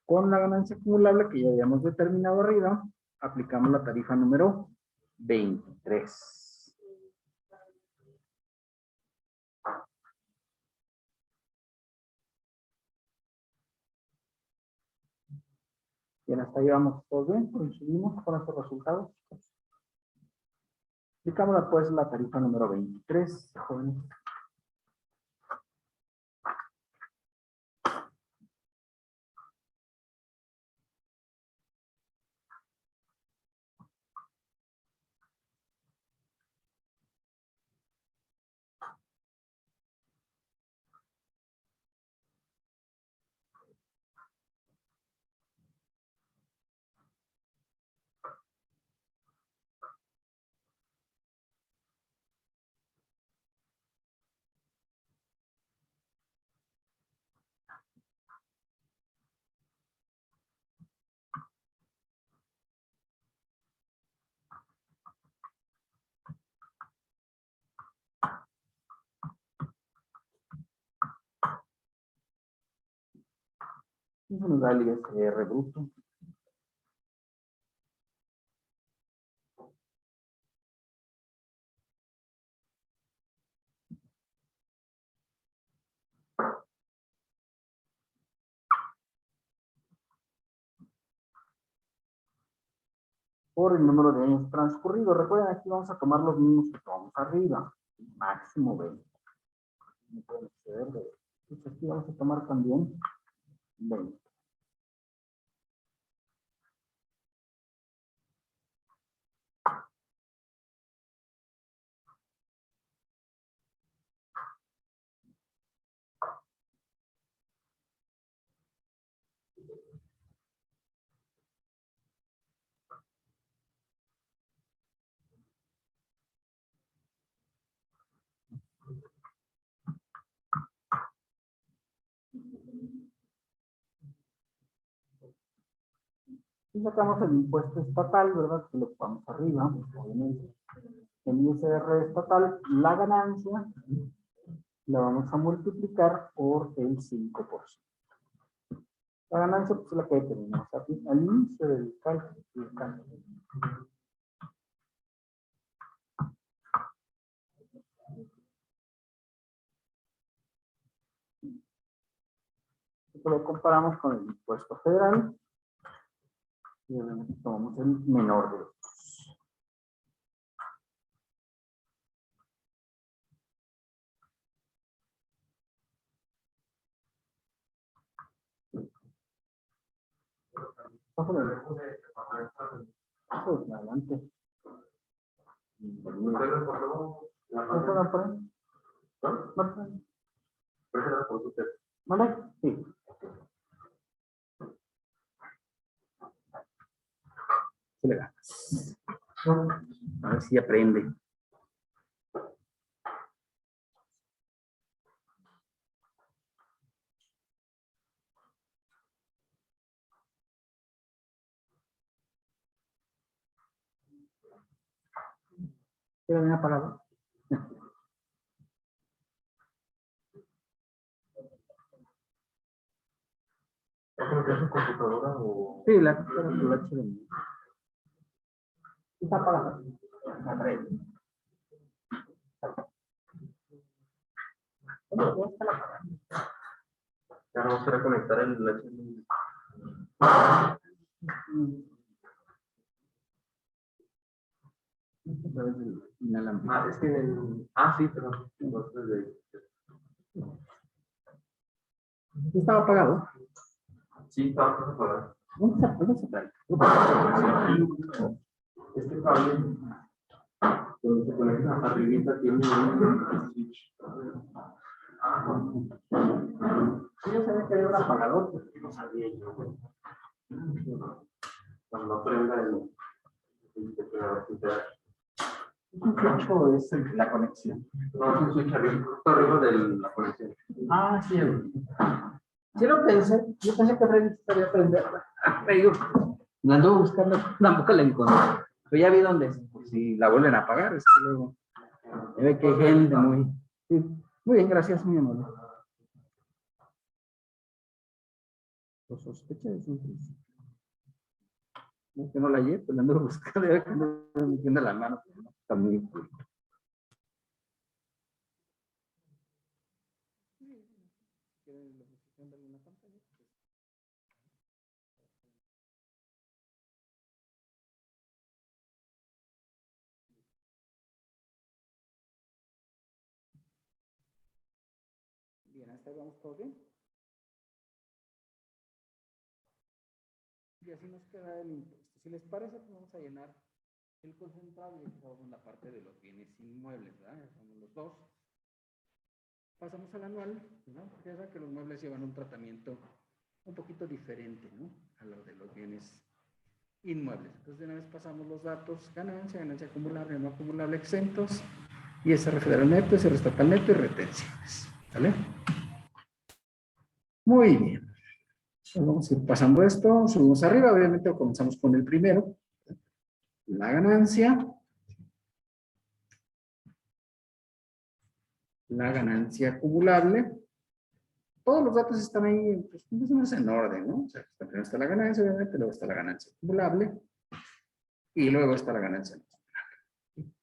Con la ganancia acumulable que ya habíamos determinado arriba, aplicamos la tarifa número 23. Bien, hasta ahí vamos todos bien, coincidimos con estos resultados. Aplicamos pues la tarifa número 23, jóvenes. Eso nos da el ISR bruto. Por el número de años transcurridos. Recuerden, aquí vamos a tomar los mismos que tomamos arriba. Máximo 20. No pueden exceder de 20. Entonces aquí vamos a tomar también 20. Y sacamos el impuesto estatal, ¿verdad? Que lo ocupamos arriba, obviamente. El ISR estatal, la ganancia, la vamos a multiplicar por el 5%. La ganancia pues, es la que determinamos aquí al inicio del cálculo. Esto lo comparamos con el impuesto federal y obviamente tomamos el menor de los dos. Pues adelante. ¿Vale? Sí. Se le ganas. A ver si aprende. ¿Queda bien apagado? ¿Es su computadora o...? Sí, la HDMI. Está apagada. La trae. Ya no vamos a reconectar el HDMI. inalámbrico. Ah, es que sí, perdón. Entonces, Estaba apagado. sí, estaba apagado. ¿Dónde se trae? Este cable, donde se conecta arribita, tiene un switch. Sí, yo sabía que había un apagador, pues No sabía yo. Cuando prenda el un switch o es la conexión. no, es un switch arriba, justo arriba de la conexión. Ah, sí. Sí lo pensé. Yo pensé que Freddy estaría aprenderla. Pero la ando buscando, tampoco la encontré. Pero ya vi dónde es. Por si la vuelven a apagar, es que luego se ve que hay gente muy. Sí. Muy bien, gracias, muy amable. Por sospecha es un principio. No, que no la hallé, pero la ando buscando, ya que ando metiendo la mano. Está muy cool. Bien, hasta ahí vamos todo bien. Y así nos queda el impuesto. Si les parece, pues vamos a llenar el concentrado y estamos en la parte de los bienes inmuebles, ¿verdad? Ya somos los dos. Pasamos al anual, ¿no? Ya saben que los muebles llevan un tratamiento un poquito diferente, ¿no? A lo de los bienes inmuebles. Entonces, de una vez pasamos los datos: ganancia, ganancia acumulable, no acumulable, exentos, ISR federal neto, ISR estatal neto y retenciones. ¿Vale? Muy bien. Entonces, vamos a ir pasando esto, subimos arriba, obviamente comenzamos con el primero, la ganancia. La ganancia acumulable. Todos los datos están ahí, pues, más o menos en orden, ¿no? O sea, primero está la ganancia, obviamente, luego está la ganancia acumulable y luego está la ganancia no acumulable.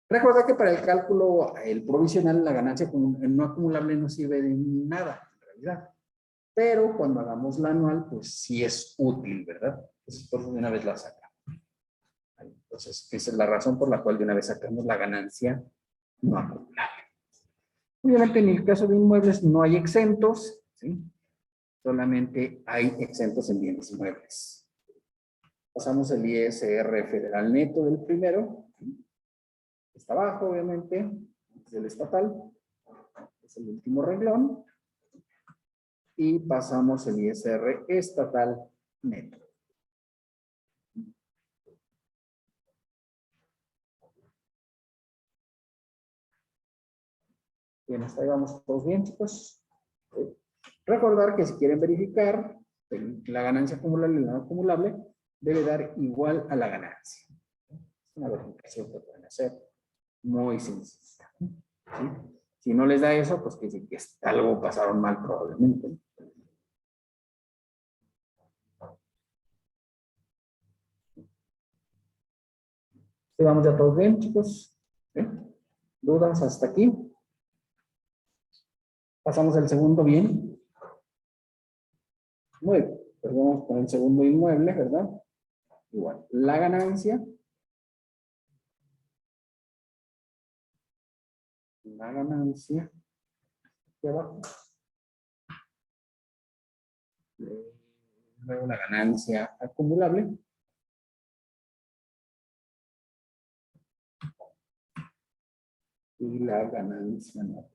Recuerda que para el cálculo, el provisional, la ganancia no acumulable no sirve de nada, en realidad. Pero cuando hagamos la anual, pues sí es útil, ¿verdad? Entonces, por eso de una vez la sacamos. Entonces, esa es la razón por la cual de una vez sacamos la ganancia no acumulable. Obviamente, en el caso de inmuebles no hay exentos, ¿sí? Solamente hay exentos en bienes inmuebles. Pasamos el ISR federal neto del primero. Está abajo, obviamente. Es el estatal. Es el último renglón. Y pasamos el ISR estatal neto. Bien, hasta ahí vamos todos bien, chicos. Recordar que si quieren verificar la ganancia acumulable y la no acumulable, debe dar igual a la ganancia. Es una verificación que pueden hacer muy sencilla. ¿Sí? Si no les da eso, pues que sí que algo pasaron mal probablemente. ¿Sí, vamos ya todos bien, chicos? ¿Sí? ¿Dudas hasta aquí? Pasamos al segundo bien. Muy bien. Pues vamos con el segundo inmueble, ¿verdad? Igual. La ganancia. La ganancia. Aquí abajo. Luego la ganancia acumulable. Y la ganancia no.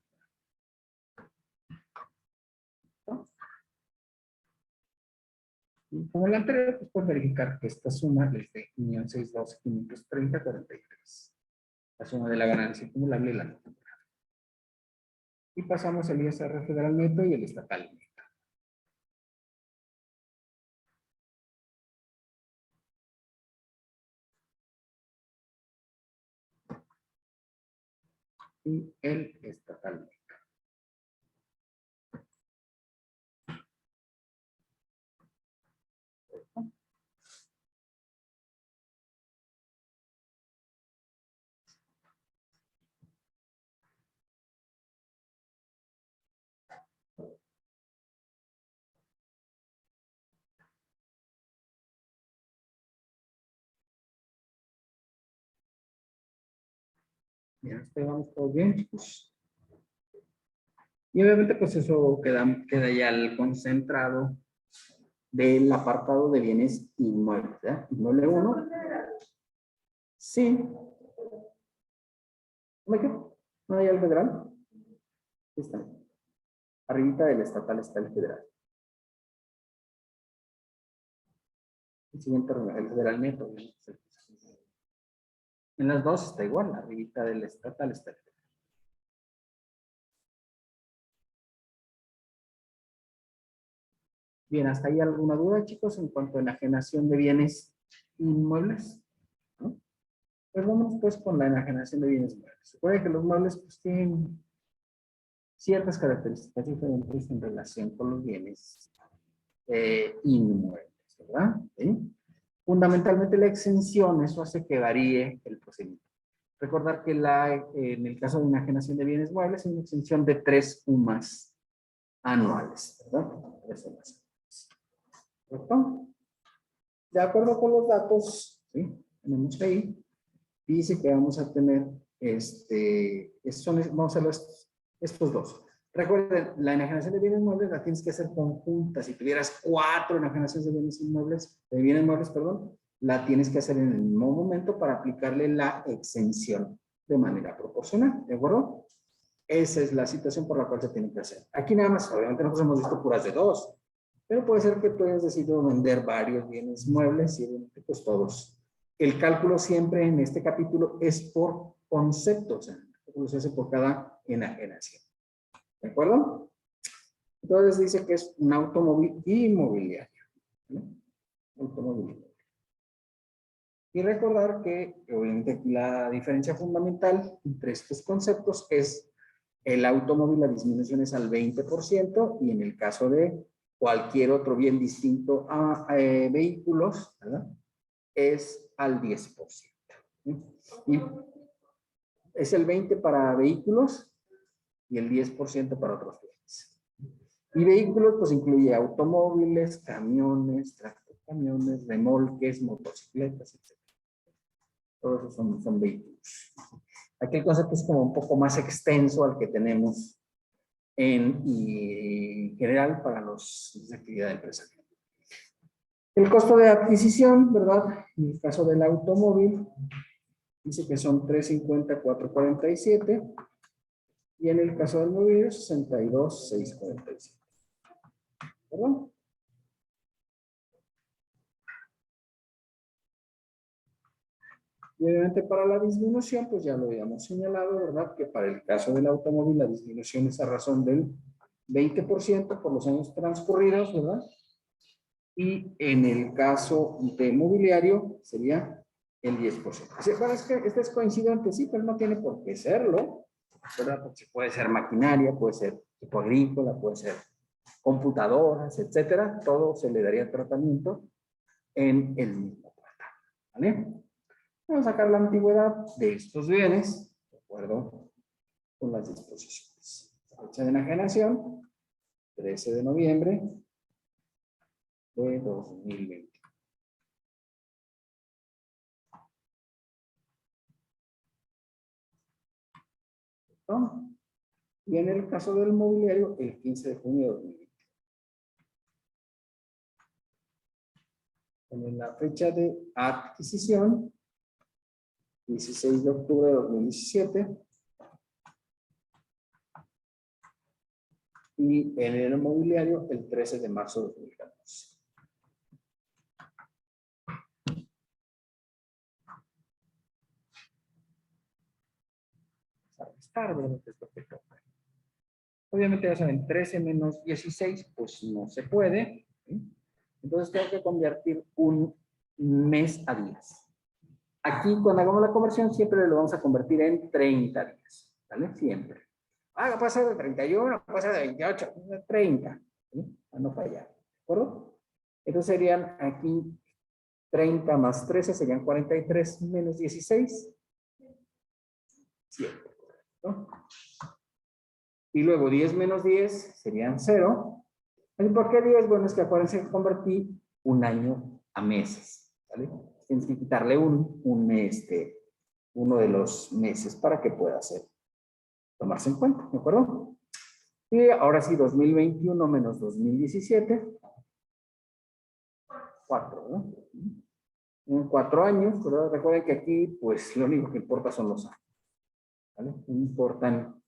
Y como la anterior, pues pueden verificar que esta suma es de 506.530.43. La suma de la ganancia acumulable y la no acumulable. Y pasamos el ISR federal neto y el estatal neto. Y el estatal neto. Bien, vamos todos bien, chicos. Y obviamente, pues eso queda ya el concentrado del apartado de bienes inmuebles. ¿Ya? Inmueble 1. Sí. ¿Me quedo? ¿No hay el federal? Ahí está. Arribita del estatal está el federal. El siguiente, el federal neto. En las dos está igual, arribita del estatal está el federal. Bien, ¿hasta ahí alguna duda, chicos, en cuanto a enajenación de bienes inmuebles? ¿No? Pues vamos pues con la enajenación de bienes inmuebles. Recuerden que los muebles pues tienen ciertas características diferentes en relación con los bienes inmuebles, ¿verdad? ¿Sí? Fundamentalmente la exención, eso hace que varíe el procedimiento. Recordar que en el caso de enajenación de bienes muebles es una exención de 3 UMAS anuales, ¿verdad? 3 UMAS anuales. ¿Correcto? De acuerdo con los datos, ¿sí? Tenemos ahí, dice que vamos a tener, vamos a ver estos dos. Recuerden, la enajenación de bienes muebles la tienes que hacer conjunta. Si tuvieras 4 enajenaciones de bienes inmuebles, de bienes muebles, perdón, la tienes que hacer en el mismo momento para aplicarle la exención de manera proporcional, ¿de acuerdo? Esa es la situación por la cual se tiene que hacer. Aquí nada más, obviamente nosotros hemos visto puras de 2, pero puede ser que tú hayas decidido vender varios bienes muebles y pues todos. El cálculo siempre en este capítulo es por concepto, o sea, el cálculo se hace por cada enajenación. ¿De acuerdo? Entonces dice que es un automóvil inmobiliario. ¿No? Automóvil inmobiliario. Y recordar que, obviamente, aquí la diferencia fundamental entre estos conceptos es el automóvil, la disminución es al 20% y en el caso de cualquier otro bien distinto a vehículos, ¿verdad? Es al 10%. Y es el 20% para vehículos y el 10% para otros bienes. Y vehículos, pues incluye automóviles, camiones, tractocamiones, remolques, motocicletas, etc. Todos esos son vehículos. Aquí el concepto es como un poco más extenso al que tenemos en general para los de actividad empresarial. El costo de adquisición, ¿verdad? En el caso del automóvil, dice que son 350, 447. Y en el caso del mobiliario, 62, 647. ¿Verdad? Y obviamente para la disminución, pues ya lo habíamos señalado, ¿verdad? Que para el caso del automóvil la disminución es a razón del 20% por los años transcurridos, ¿verdad? Y en el caso de mobiliario sería el 10%. Bueno, es que este es coincidente, sí, pero no tiene por qué serlo, ¿verdad? Porque puede ser maquinaria, puede ser equipo agrícola, puede ser computadoras, etcétera. Todo se le daría tratamiento en el mismo cuartal, ¿vale? Vamos a sacar la antigüedad de estos bienes, de acuerdo con las disposiciones. Fecha de enajenación, 13 de noviembre de 2020. ¿No? Y en el caso del mobiliario, el 15 de junio de 2020. En la fecha de adquisición, 16 de octubre de 2017. Y en el mobiliario, el 13 de marzo de 2014. Obviamente ya saben, 13 menos 16, pues no se puede. ¿Sí? Entonces tengo que convertir un mes a días. Aquí cuando hagamos la conversión siempre lo vamos a convertir en 30 días. ¿Vale? Siempre. Ah, puede ser de 31, puede ser de 28, de 30. ¿Sí? Para no fallar. ¿De acuerdo? Entonces serían aquí 30 más 13 serían 43 menos 16. 7. ¿No? Y luego 10 menos 10 serían 0. ¿Por qué 10? Bueno, es que acuérdense que convertí un año a meses. ¿Vale? Tienes que quitarle un uno de los meses para que pueda ser, tomarse en cuenta, ¿de acuerdo? Y ahora sí, 2021 menos 2017. 4, ¿no? En 4 años, ¿verdad? Recuerden que aquí, pues, lo único que importa son los años, ¿vale? No importan,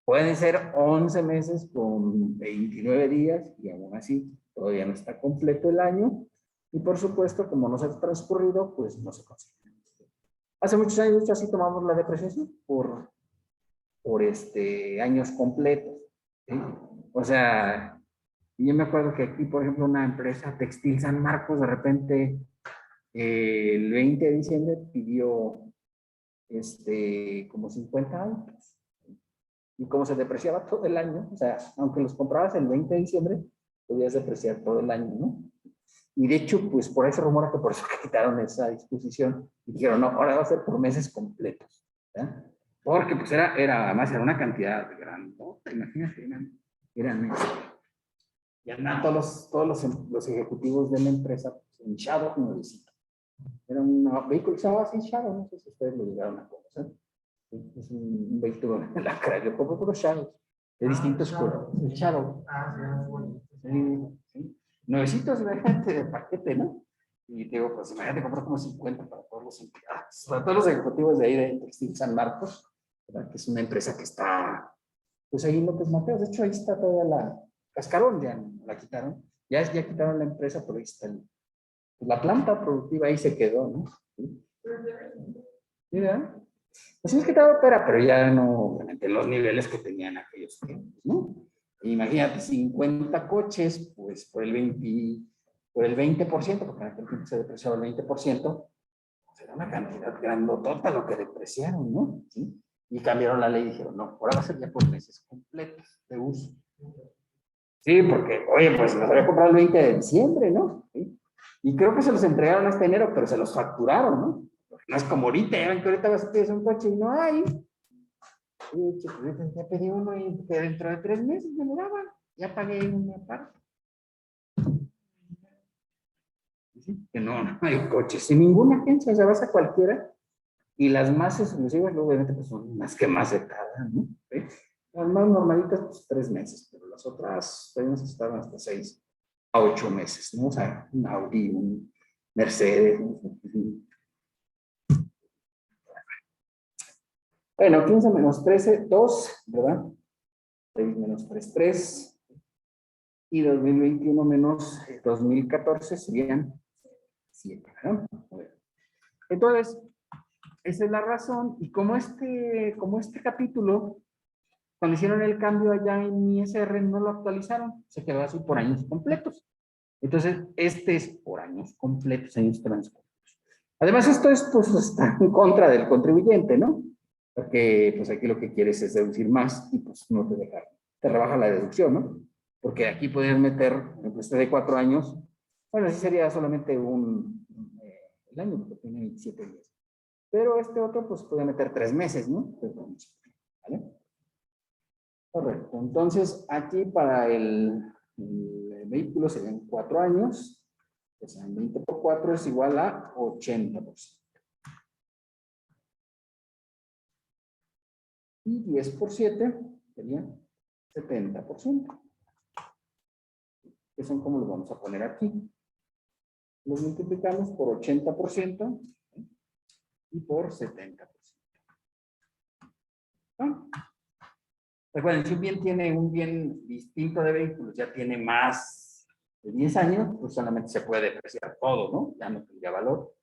pueden ser 11 meses con 29 días y aún así todavía no está completo el año. Y por supuesto, como no se ha transcurrido, pues no se consigue. Hace muchos años, de hecho, así tomamos la depreciación por años completos, ¿sí? O sea, yo me acuerdo que aquí, por ejemplo, una empresa Textil San Marcos, de repente, el 20 de diciembre pidió como 50 autos. Y como se depreciaba todo el año, o sea, aunque los comprabas el 20 de diciembre, podías depreciar todo el año, ¿no? Y de hecho, pues por ahí se rumora que por eso quitaron esa disposición y dijeron, no, ahora va a ser por meses completos, ¿verdad? Porque pues además era una cantidad grande, ¿no? Imagínate, eran y andaban los ejecutivos de la empresa pues, hinchados, como decía. Era un vehículo que se llamaba así Shadow, no sé si ustedes lo llegaron a conocer. Es un vehículo de la cara, yo compro por Shadow, de distintos colores. El Shadow. Sí. Nuevecitos de paquete, ¿no? Y digo, pues imagínate, compró como 50 para todos los empleados, para todos los ejecutivos de ahí de Textil San Marcos, ¿verdad? Que es una empresa que está, pues ahí en López Mateos. De hecho, ahí está toda la Cascarón, ya la quitaron. Ya quitaron la empresa, pero ahí está la planta productiva ahí se quedó, ¿no? ¿Sí? ¿verdad? Pues es que estaba opera, pero ya no, obviamente, los niveles que tenían aquellos tiempos, ¿no? Imagínate, 50 coches, pues por el 20%, porque en aquel tiempo se depreciaba el 20%, pues era una cantidad grandotota lo que depreciaron, ¿no? ¿Sí? Y cambiaron la ley y dijeron, no, ahora va a ser ya por meses completos de uso. Sí, porque, oye, pues los había comprado el 20 de diciembre, ¿no? ¿Sí? Y creo que se los entregaron hasta enero, pero se los facturaron, ¿no? No es como ahorita, ya ven que ahorita vas a pedir un coche y no hay. Y ya pedí uno y que dentro de 3 meses me lo daban. Ya pagué una parte. ¿Sí? Que no hay coches sin ninguna agencia, o sea, vas a cualquiera y las más exclusivas, obviamente, pues son las que más se tardan, ¿no? ¿Sí? Las más normalitas, pues 3 meses, pero las otras pueden estar hasta 6 a 8 meses, ¿no? O sea, un Audi, un Mercedes. Bueno, 15 menos 13, 2, ¿verdad? 6 menos 3, 3. Y 2021 menos 2014 serían 7, ¿verdad? Entonces, esa es la razón. Y como este capítulo, cuando hicieron el cambio allá en ISR, no lo actualizaron, se quedó así por años completos. Entonces, este es por años completos, años transcurridos. Además, esto es, pues, está en contra del contribuyente, ¿no? Porque, pues, aquí lo que quieres es deducir más y, pues, no te rebaja la deducción, ¿no? Porque aquí puedes meter, por ejemplo, este de 4 años, bueno, así sería solamente el año, porque tiene 27 días. Pero este otro, pues, puede meter 3 meses, ¿no? ¿Vale? Correcto. Entonces, aquí para el vehículo serían 4 años. O sea, 20 por 4 es igual a 80%. Y 10 por 7 sería 70%. Que son como los vamos a poner aquí. Los multiplicamos por 80% y por 70%. ¿No? Recuerden, si un bien tiene un bien distinto de vehículos, ya tiene más de 10 años, pues solamente se puede depreciar todo, ¿no? Ya no tendría valor.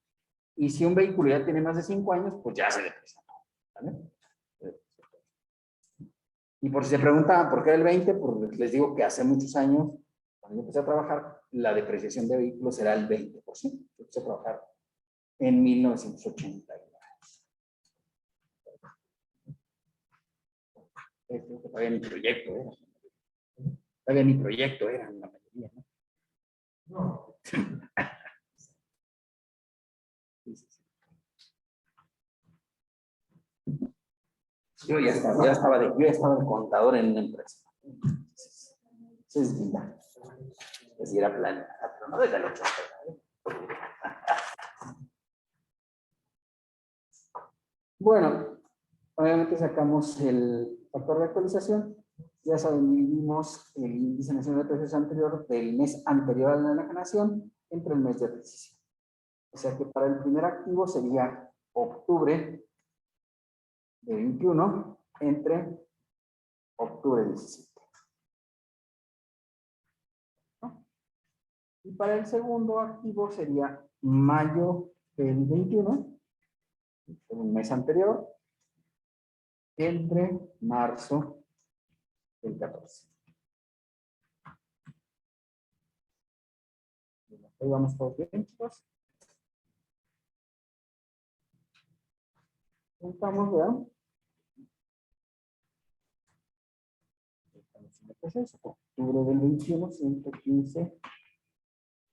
Y si un vehículo ya tiene más de 5 años, pues ya se deprecia todo. ¿Vale? Y por si se preguntaban por qué el 20, pues les digo que hace muchos años, cuando yo empecé a trabajar, la depreciación de vehículos era el 20%. Yo empecé a trabajar en 1980. Creo que todavía ni proyecto era. Todavía ni proyecto eran la mayoría, ¿no? No. Yo ya estaba de contador en una empresa. Eso es vida. Es ir a planear, pero no desde el 80. Bueno, obviamente sacamos el factor de actualización. Ya saben, dividimos el índice nacional de precios anterior del mes anterior a la enajenación entre el mes de adquisición. O sea que para el primer activo sería octubre de 21 entre octubre 17. ¿No? Y para el segundo activo sería mayo del 21, un mes anterior, entre marzo del 14. Ahí vamos todos bien, chicos. Juntamos, vean. Octubre del 21, 115,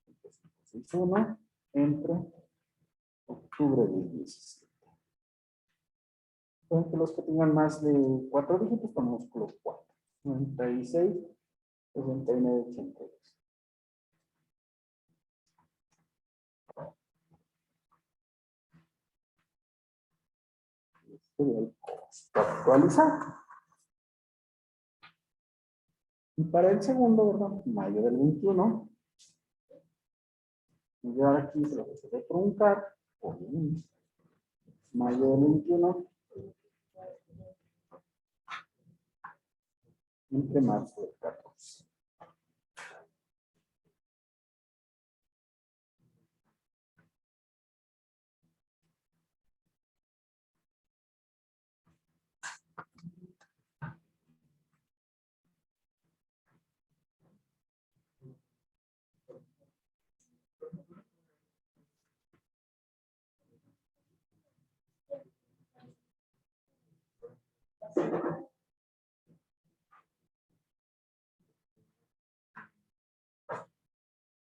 161, entre octubre del 17. Entonces, los que tengan más de 4 dígitos, ponemos los 4. 96, 69, 82. Este es el costo actualizado. Y para el segundo, ¿verdad? Mayo del 21. Y ahora aquí se lo voy a truncar. Mayo del 21. Entre marzo del 14.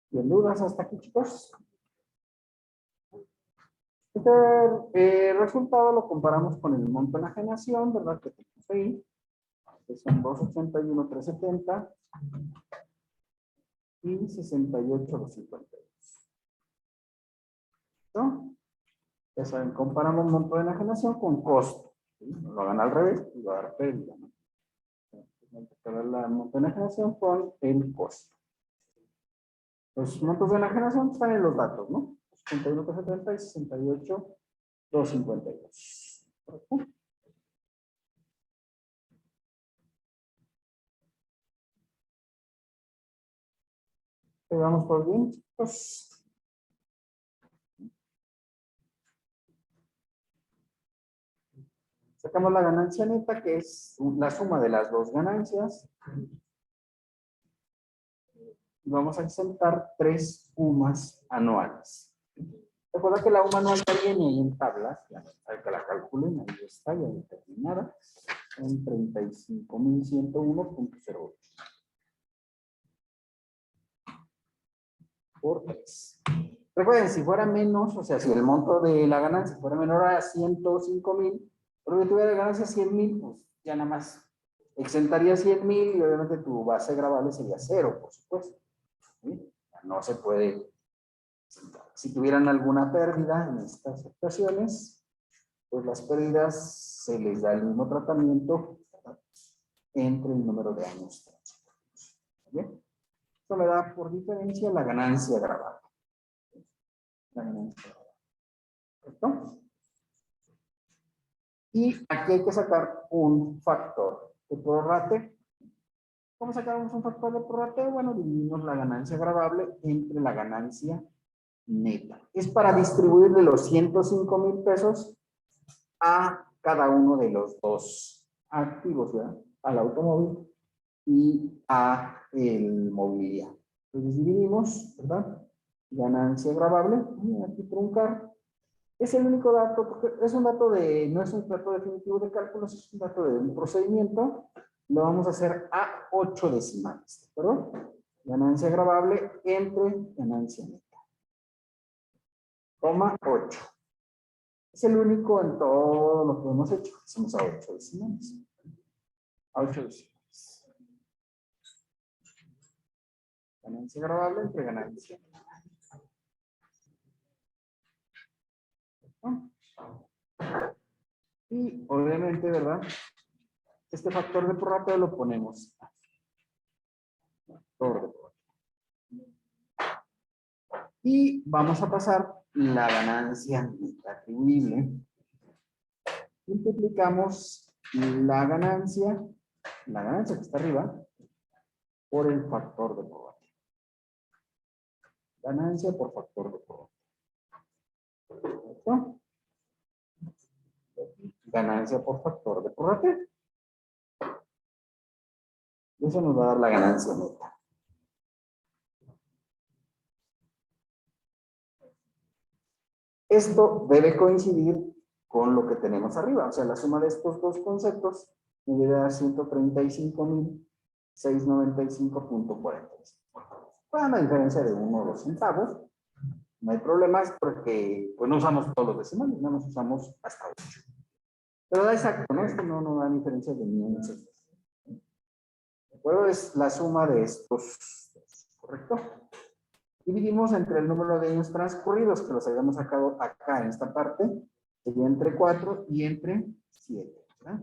¿Tienen dudas hasta aquí, chicos? Este resultado lo comparamos con el monto de enajenación, ¿verdad? Que tenemos ahí, que son 281, 370 y 68, 252. ¿No? Ya saben, comparamos monto de enajenación con costo. ¿Sí? No lo hagan al revés, y va a dar pérdida, ¿no? Multiplicar la monto de enajenación con el costo. Los montos de enajenación están en los datos, ¿no? 61, 370 y 68, 252. ¿Correcto? Vamos por bien, chicos. Sacamos la ganancia neta, que es la suma de las dos ganancias. Y vamos a exentar 3 UMAs anuales. Recuerda que la UMA anual ya viene ahí en tablas, ya saben que la calculen, ahí está ya determinada, en 35.101.08. Por 3. Recuerden, si fuera menos, o sea, si el monto de la ganancia fuera menor a 105,000, pero que tuviera ganancia 100,000, pues ya nada más exentaría 100,000 y obviamente tu base gravable sería 0, por supuesto. ¿Sí? No se puede. Si tuvieran alguna pérdida en estas situaciones, pues las pérdidas se les da el mismo tratamiento, ¿verdad?, entre el número de años transitorios. ¿Bien? Esto me da por diferencia la ganancia gravable. ¿Correcto? Y aquí hay que sacar un factor de prorrate. ¿Cómo sacamos un factor de prorrate? Bueno, dividimos la ganancia gravable entre la ganancia neta. Es para distribuirle los 105,000 pesos a cada uno de los dos activos, ¿verdad? Al automóvil y a el mobiliario. Entonces dividimos, ¿verdad? Ganancia gravable, aquí truncar. Es el único dato, porque es un dato de, no es un dato definitivo de cálculos, es un dato de un procedimiento. Lo vamos a hacer a 8 decimales, ¿de acuerdo? Ganancia gravable entre ganancia neta. Coma 8. Es el único en todo lo que hemos hecho. Hacemos a 8 decimales. A 8 decimales. Ganancia gravable entre ganancia neta. Y obviamente, ¿verdad? Este factor de prorrateo lo ponemos. Factor de prorrateo. Y vamos a pasar la ganancia neta atribuible. Multiplicamos la ganancia que está arriba, por el factor de prorrateo. Ganancia por factor de prorrateo. ¿Correcto? Ganancia por factor de prorrateo. Eso nos va a dar la ganancia neta. Esto debe coincidir con lo que tenemos arriba. O sea, la suma de estos dos conceptos me debe dar 135.695.45. Para una diferencia de 1 o 2 centavos. No hay problemas porque pues, no usamos todos los decimales, no nos usamos hasta 8. Pero da exacto, ¿no? Esto no da diferencia de ni un centavo. ¿De acuerdo? Es la suma de estos dos, ¿correcto? Dividimos entre el número de años transcurridos, que los habíamos sacado acá en esta parte, sería entre 4 y entre 7. ¿Verdad?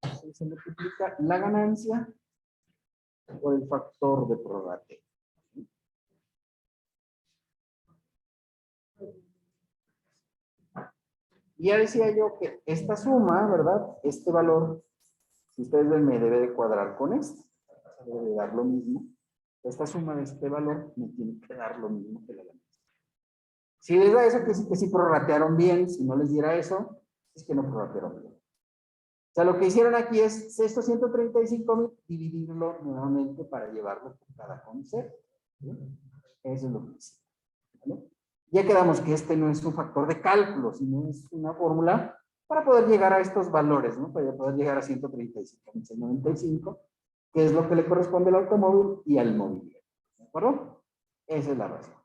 Entonces se multiplica la ganancia por el factor de prorrateo. Y ya decía yo que esta suma, ¿verdad? Este valor, si ustedes ven, me debe de cuadrar con este. Debe de dar lo mismo. Esta suma de este valor me tiene que dar lo mismo que la ganancia. Si les da eso, que sí prorratearon bien. Si no les diera eso, es que no prorratearon bien. O sea, lo que hicieron aquí es estos 135,000 dividirlo nuevamente para llevarlo por cada concepto. ¿Sí? Eso es lo que hicieron. ¿Vale? Ya quedamos que este no es un factor de cálculo, sino es una fórmula para poder llegar a estos valores, ¿no? Para poder llegar a 135,695, que es lo que le corresponde al automóvil y al mobiliario. ¿De acuerdo? Esa es la razón.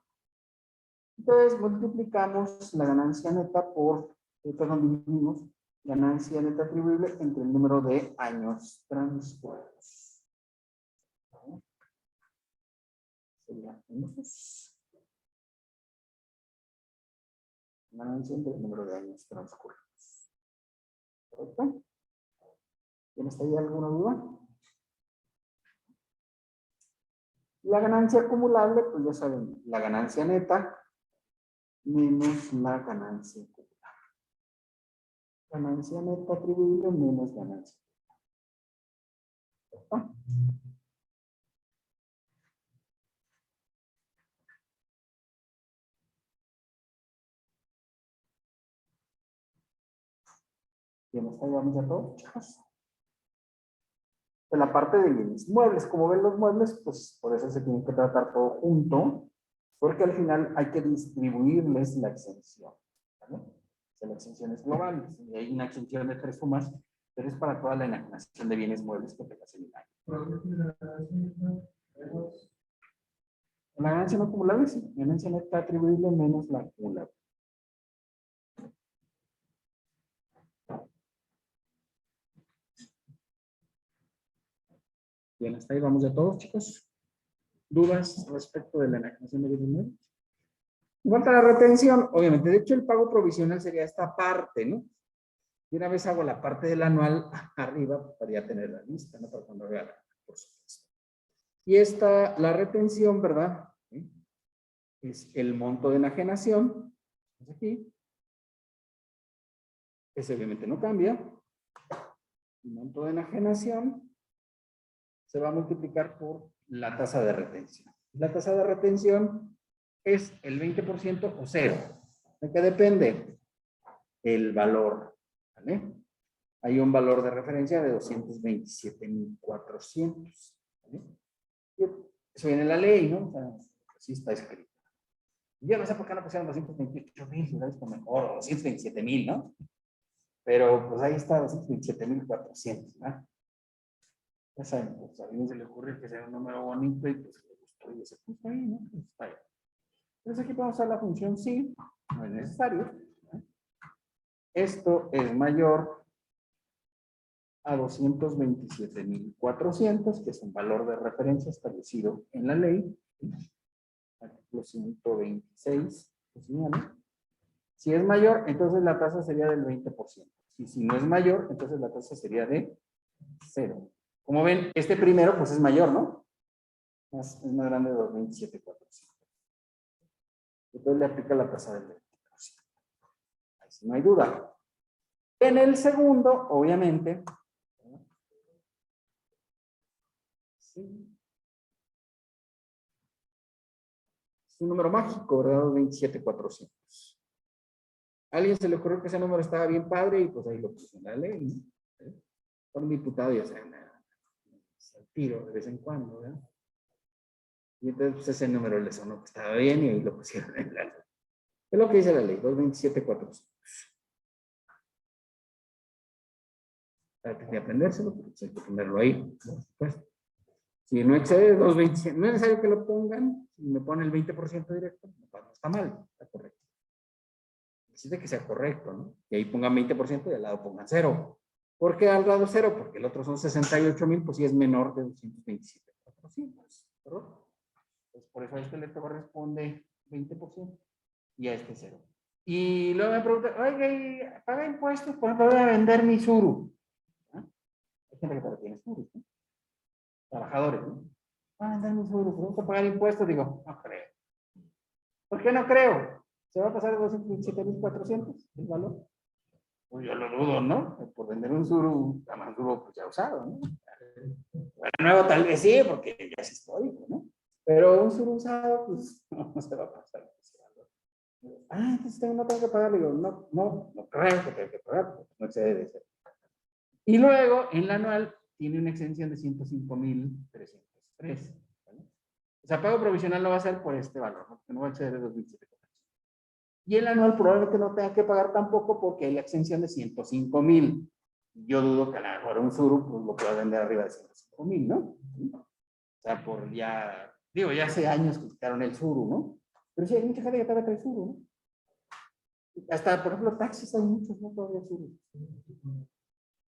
Entonces, multiplicamos la ganancia neta por, dividimos ganancia neta atribuible entre el número de años transcurridos. Sería ganancia entre el número de años transcurridos. ¿Correcto? ¿Tienes ahí alguna duda? La ganancia acumulable, pues ya saben, la ganancia neta menos la ganancia acumulable. Ganancia neta atribuible menos ganancia. ¿Correcto? ¿Tienes ahí vamos a todos, chicos? En la parte de bienes muebles, como ven los muebles, pues por eso se tiene que tratar todo junto, porque al final hay que distribuirles la exención. ¿Vale? O sea, la exención es global, y hay una exención de 3 sumas, pero es para toda la enajenación de bienes muebles que tengas en el año. La ganancia no acumulable, sí, ganancia neta atribuible menos la acumulable. Bien, hasta ahí vamos de todos, chicos. ¿Dudas respecto de la enajenación de bienes muebles? En cuanto a la retención, obviamente, de hecho el pago provisional sería esta parte, ¿no? Y una vez hago la parte del anual, arriba podría tener la lista, ¿no? Para cuando vea la, por supuesto. Y esta, la retención, ¿verdad? ¿Sí? Es el monto de enajenación. Es aquí. Ese obviamente no cambia. El monto de enajenación se va a multiplicar por la tasa de retención. La tasa de retención es el 20% o 0. ¿De qué depende? El valor. ¿Vale? Hay un valor de referencia de 227,400. ¿Vale? Eso viene en la ley, ¿no? O sea, así está escrito. Yo no sé por qué no pusieron 228,000, ¿verdad? Esto mejor, o 227,000, ¿no? Pero pues ahí está, 227,400, ¿verdad? Ya saben, pues a alguien se le ocurre que sea un número bonito y pues le gustó y se puso ahí, ¿no? Pues está ahí. Entonces aquí podemos usar la función sí, no es necesario. ¿No? Esto es mayor a 227,400, que es un valor de referencia establecido en la ley. Artículo 126, lo señala. Si es mayor, entonces la tasa sería del 20%. Y si no es mayor, entonces la tasa sería de 0. Como ven, este primero pues es mayor, ¿no? Es más grande de 227,400. Entonces le aplica la tasa del 20%. Ahí sí no hay duda. En el segundo, obviamente, sí, es un número mágico, ¿verdad? 227,400. A alguien se le ocurrió que ese número estaba bien padre y pues ahí lo puso en la ley, ¿no? Por un diputado ya se al tiro de vez en cuando, ¿verdad? Y entonces pues, ese número le sonó que estaba bien y ahí lo pusieron en la ley. Es lo que dice la ley, 227,400. Hay que aprendérselo, porque hay que ponerlo ahí, por supuesto. Si no excede 227, no es necesario que lo pongan, si me pone el 20% directo, no está mal, está correcto. Necesita que sea correcto, ¿no? Y ahí pongan 20% y al lado pongan 0. ¿Por qué al lado 0? Porque el otro son 68,000, pues sí es menor de 227,400, ¿verdad? Pues por eso a este le corresponde 20% y a este 0. Y luego me preguntan, oye, ¿paga impuestos? ¿Por qué voy a vender mi suru? ¿Ah? Hay gente que todavía tiene surus, ¿no? Trabajadores, ¿no? Van a vender mi suru, ¿tengo que pagar impuestos? Digo, no creo. ¿Por qué no creo? ¿Se va a pasar de 227,400 el valor? Pues yo lo dudo, ¿no? Por vender un suru, además duro, pues ya usado, ¿no? Bueno, nuevo tal vez sí, porque ya es histórico, ¿no? Pero un suru usado, pues no se va a pasar ese valor. Entonces no tengo que pagar. Digo, no creo que tenga que pagar, porque no excede de ser. Y luego, en la anual, tiene una exención de 105,303. ¿Vale? O sea, pago provisional no va a ser por este valor, ¿no? Porque no va a exceder de 2007. Y el anual probablemente no tenga que pagar tampoco porque hay la exención de 105,000. Yo dudo que a lo mejor un suru pues, lo pueda vender arriba de 105,000, ¿no? O sea, por ya, digo, ya hace años que quitaron el suru, ¿no? Pero sí hay mucha gente que todavía trae suru, ¿no? Hasta, por ejemplo, taxis hay muchos, ¿no? Todavía suru.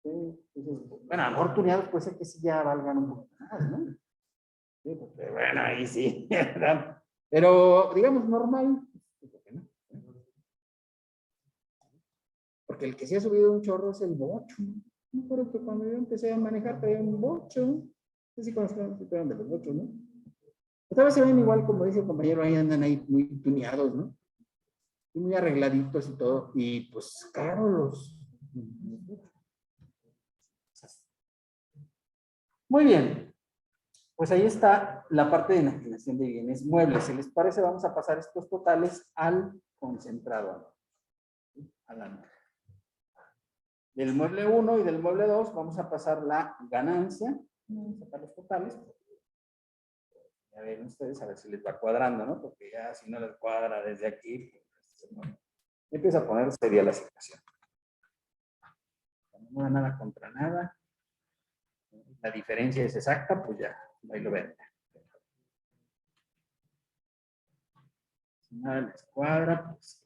Sí, entonces, bueno, a lo mejor tuneados puede ser que sí ya valgan un poco más, ¿no? Sí, porque, bueno, ahí sí, ¿verdad? Pero, digamos, normal, ¿no? Porque el que sí ha subido un chorro es el bocho. Me acuerdo que cuando yo empecé a manejar traía un bocho. No sé si conocen de los bochos, ¿no? Otra vez se ven igual, como dice el compañero, ahí andan ahí muy tuneados, ¿no? Y muy arregladitos y todo. Y pues, claro, Muy bien. Pues ahí está la parte de enajenación de bienes muebles. Si les parece, vamos a pasar estos totales al concentrado. A la Del mueble 1 y del mueble 2 vamos a pasar la ganancia. Vamos a sacar los totales. Ya ven ustedes a ver si les va cuadrando, ¿no? Porque ya si no les cuadra desde aquí, pues, no. Empieza a poner sería la situación. Cuando no da nada contra nada, la diferencia es exacta, pues ya, ahí lo ven. Si nada les cuadra, pues...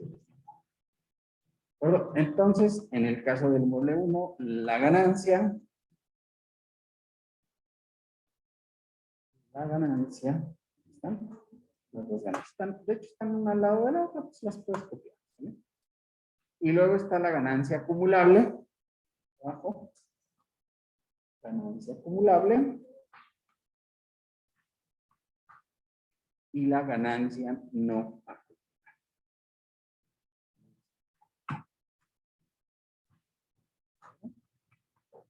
Bueno, entonces, en el caso del mueble 1, la ganancia, ¿están? Las dos ganancias, de hecho, están una al lado de la otra, pues las puedes copiar. ¿Sí? Y luego está la ganancia acumulable, abajo, ganancia acumulable, y la ganancia no acumulable.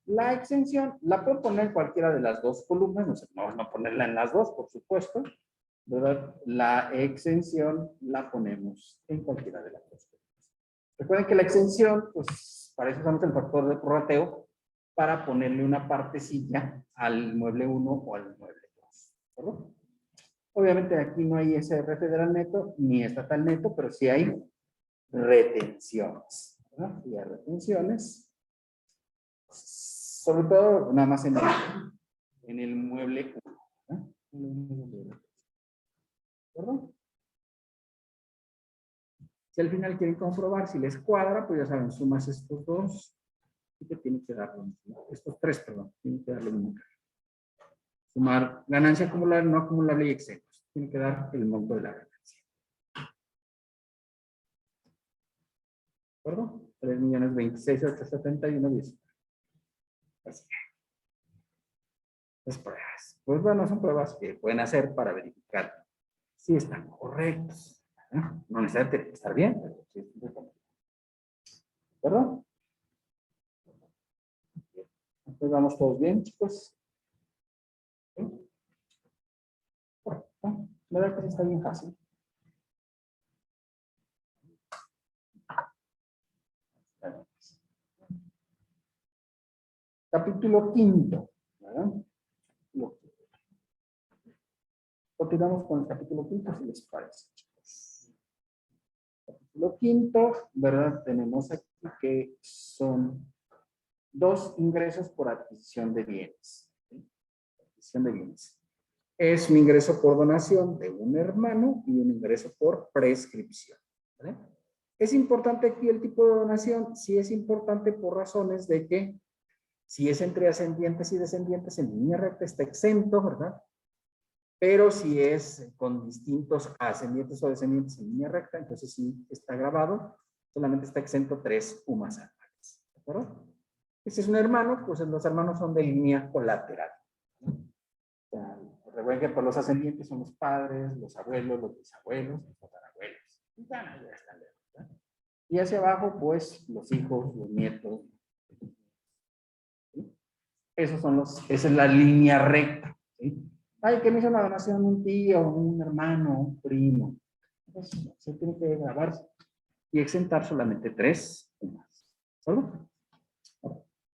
La exención la puedo poner en cualquiera de las dos columnas, no sé, vamos a ponerla en las dos, por supuesto, ¿verdad? La exención la ponemos en cualquiera de las dos columnas. Recuerden que la exención, pues para eso usamos el factor de prorrateo, para ponerle una partecilla al mueble 1 o al mueble 2, ¿verdad? Obviamente aquí no hay SR federal neto ni estatal neto, pero sí hay retenciones, ¿verdad? Y hay retenciones. Sobre todo, nada más en el mueble 1. ¿Verdad? Si al final quieren comprobar si les cuadra, pues ya saben, sumas estos dos y te tienen que dar lo mismo. Estos tres, perdón, tienen que dar lo mismo. Sumar ganancia acumulable, no acumulable y exentos. Tienen que dar el monto de la ganancia. acuerdo? 3.026.871.10. Así. Las pruebas. Pues bueno, son pruebas que pueden hacer para verificar si están correctos. No necesariamente tiene que estar bien, pero sí es importante. ¿De acuerdo? Entonces vamos todos bien, chicos. ¿Sí? Correcto. La verdad que sí está bien fácil. Capítulo 5. ¿Verdad? Continuamos con el capítulo 5, si les parece, chicos. Capítulo 5, ¿verdad? Tenemos aquí que son 2 ingresos por adquisición de bienes. ¿Sí? Adquisición de bienes. Es un ingreso por donación de un hermano y un ingreso por prescripción. ¿Vale? Es importante aquí el tipo de donación. Sí es importante por razones de que si es entre ascendientes y descendientes en línea recta está exento, ¿verdad? Pero si es con distintos ascendientes o descendientes en línea recta, entonces sí está grabado, solamente está exento 3 UMAS anuales. ¿De acuerdo? Si es un hermano, pues los hermanos son de línea colateral. O sea, recuerden que por los ascendientes son los padres, los abuelos, los bisabuelos, los tatarabuelos. Y hacia abajo, pues, los hijos, los nietos. ¿Sí? Esos son esa es la línea recta. ¿Sí? Ay, que me hizo una donación un tío, un hermano, un primo. Entonces, se tiene que grabar y exentar solamente 3 UMAS. ¿Solo?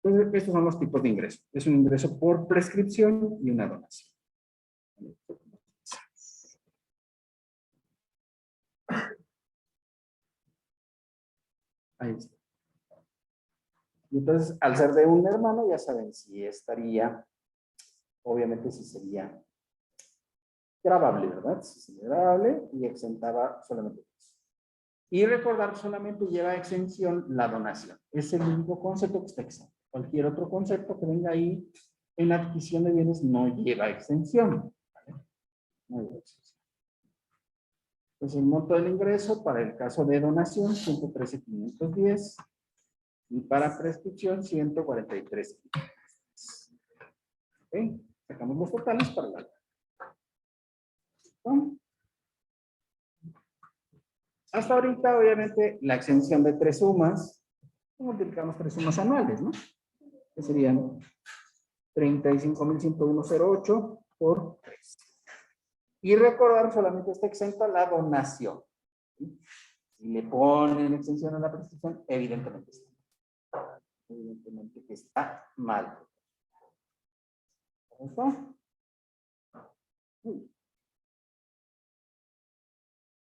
Entonces, estos son los tipos de ingreso. Es un ingreso por prescripción y una donación. Ahí está. Y entonces, al ser de un hermano, ya saben si estaría, obviamente si sería grabable, ¿verdad? Si sería grabable y exentaba solamente 3. Y recordar, solamente lleva exención la donación. Es el único concepto que está exento. Cualquier otro concepto que venga ahí en la adquisición de bienes no lleva exención. ¿Vale? No lleva exención. Entonces, el monto del ingreso para el caso de donación, 113.510. Y para prescripción, 143. ¿Ok? Sacamos los totales para la... ¿no? Hasta ahorita, obviamente, la exención de 3 sumas, multiplicamos 3 sumas anuales, ¿no? Que serían 35.101.08 por 3. Y recordar, solamente está exenta la donación. ¿Sí? Si le ponen exención a la prescripción, evidentemente está. Evidentemente que está mal. ¿Correcto?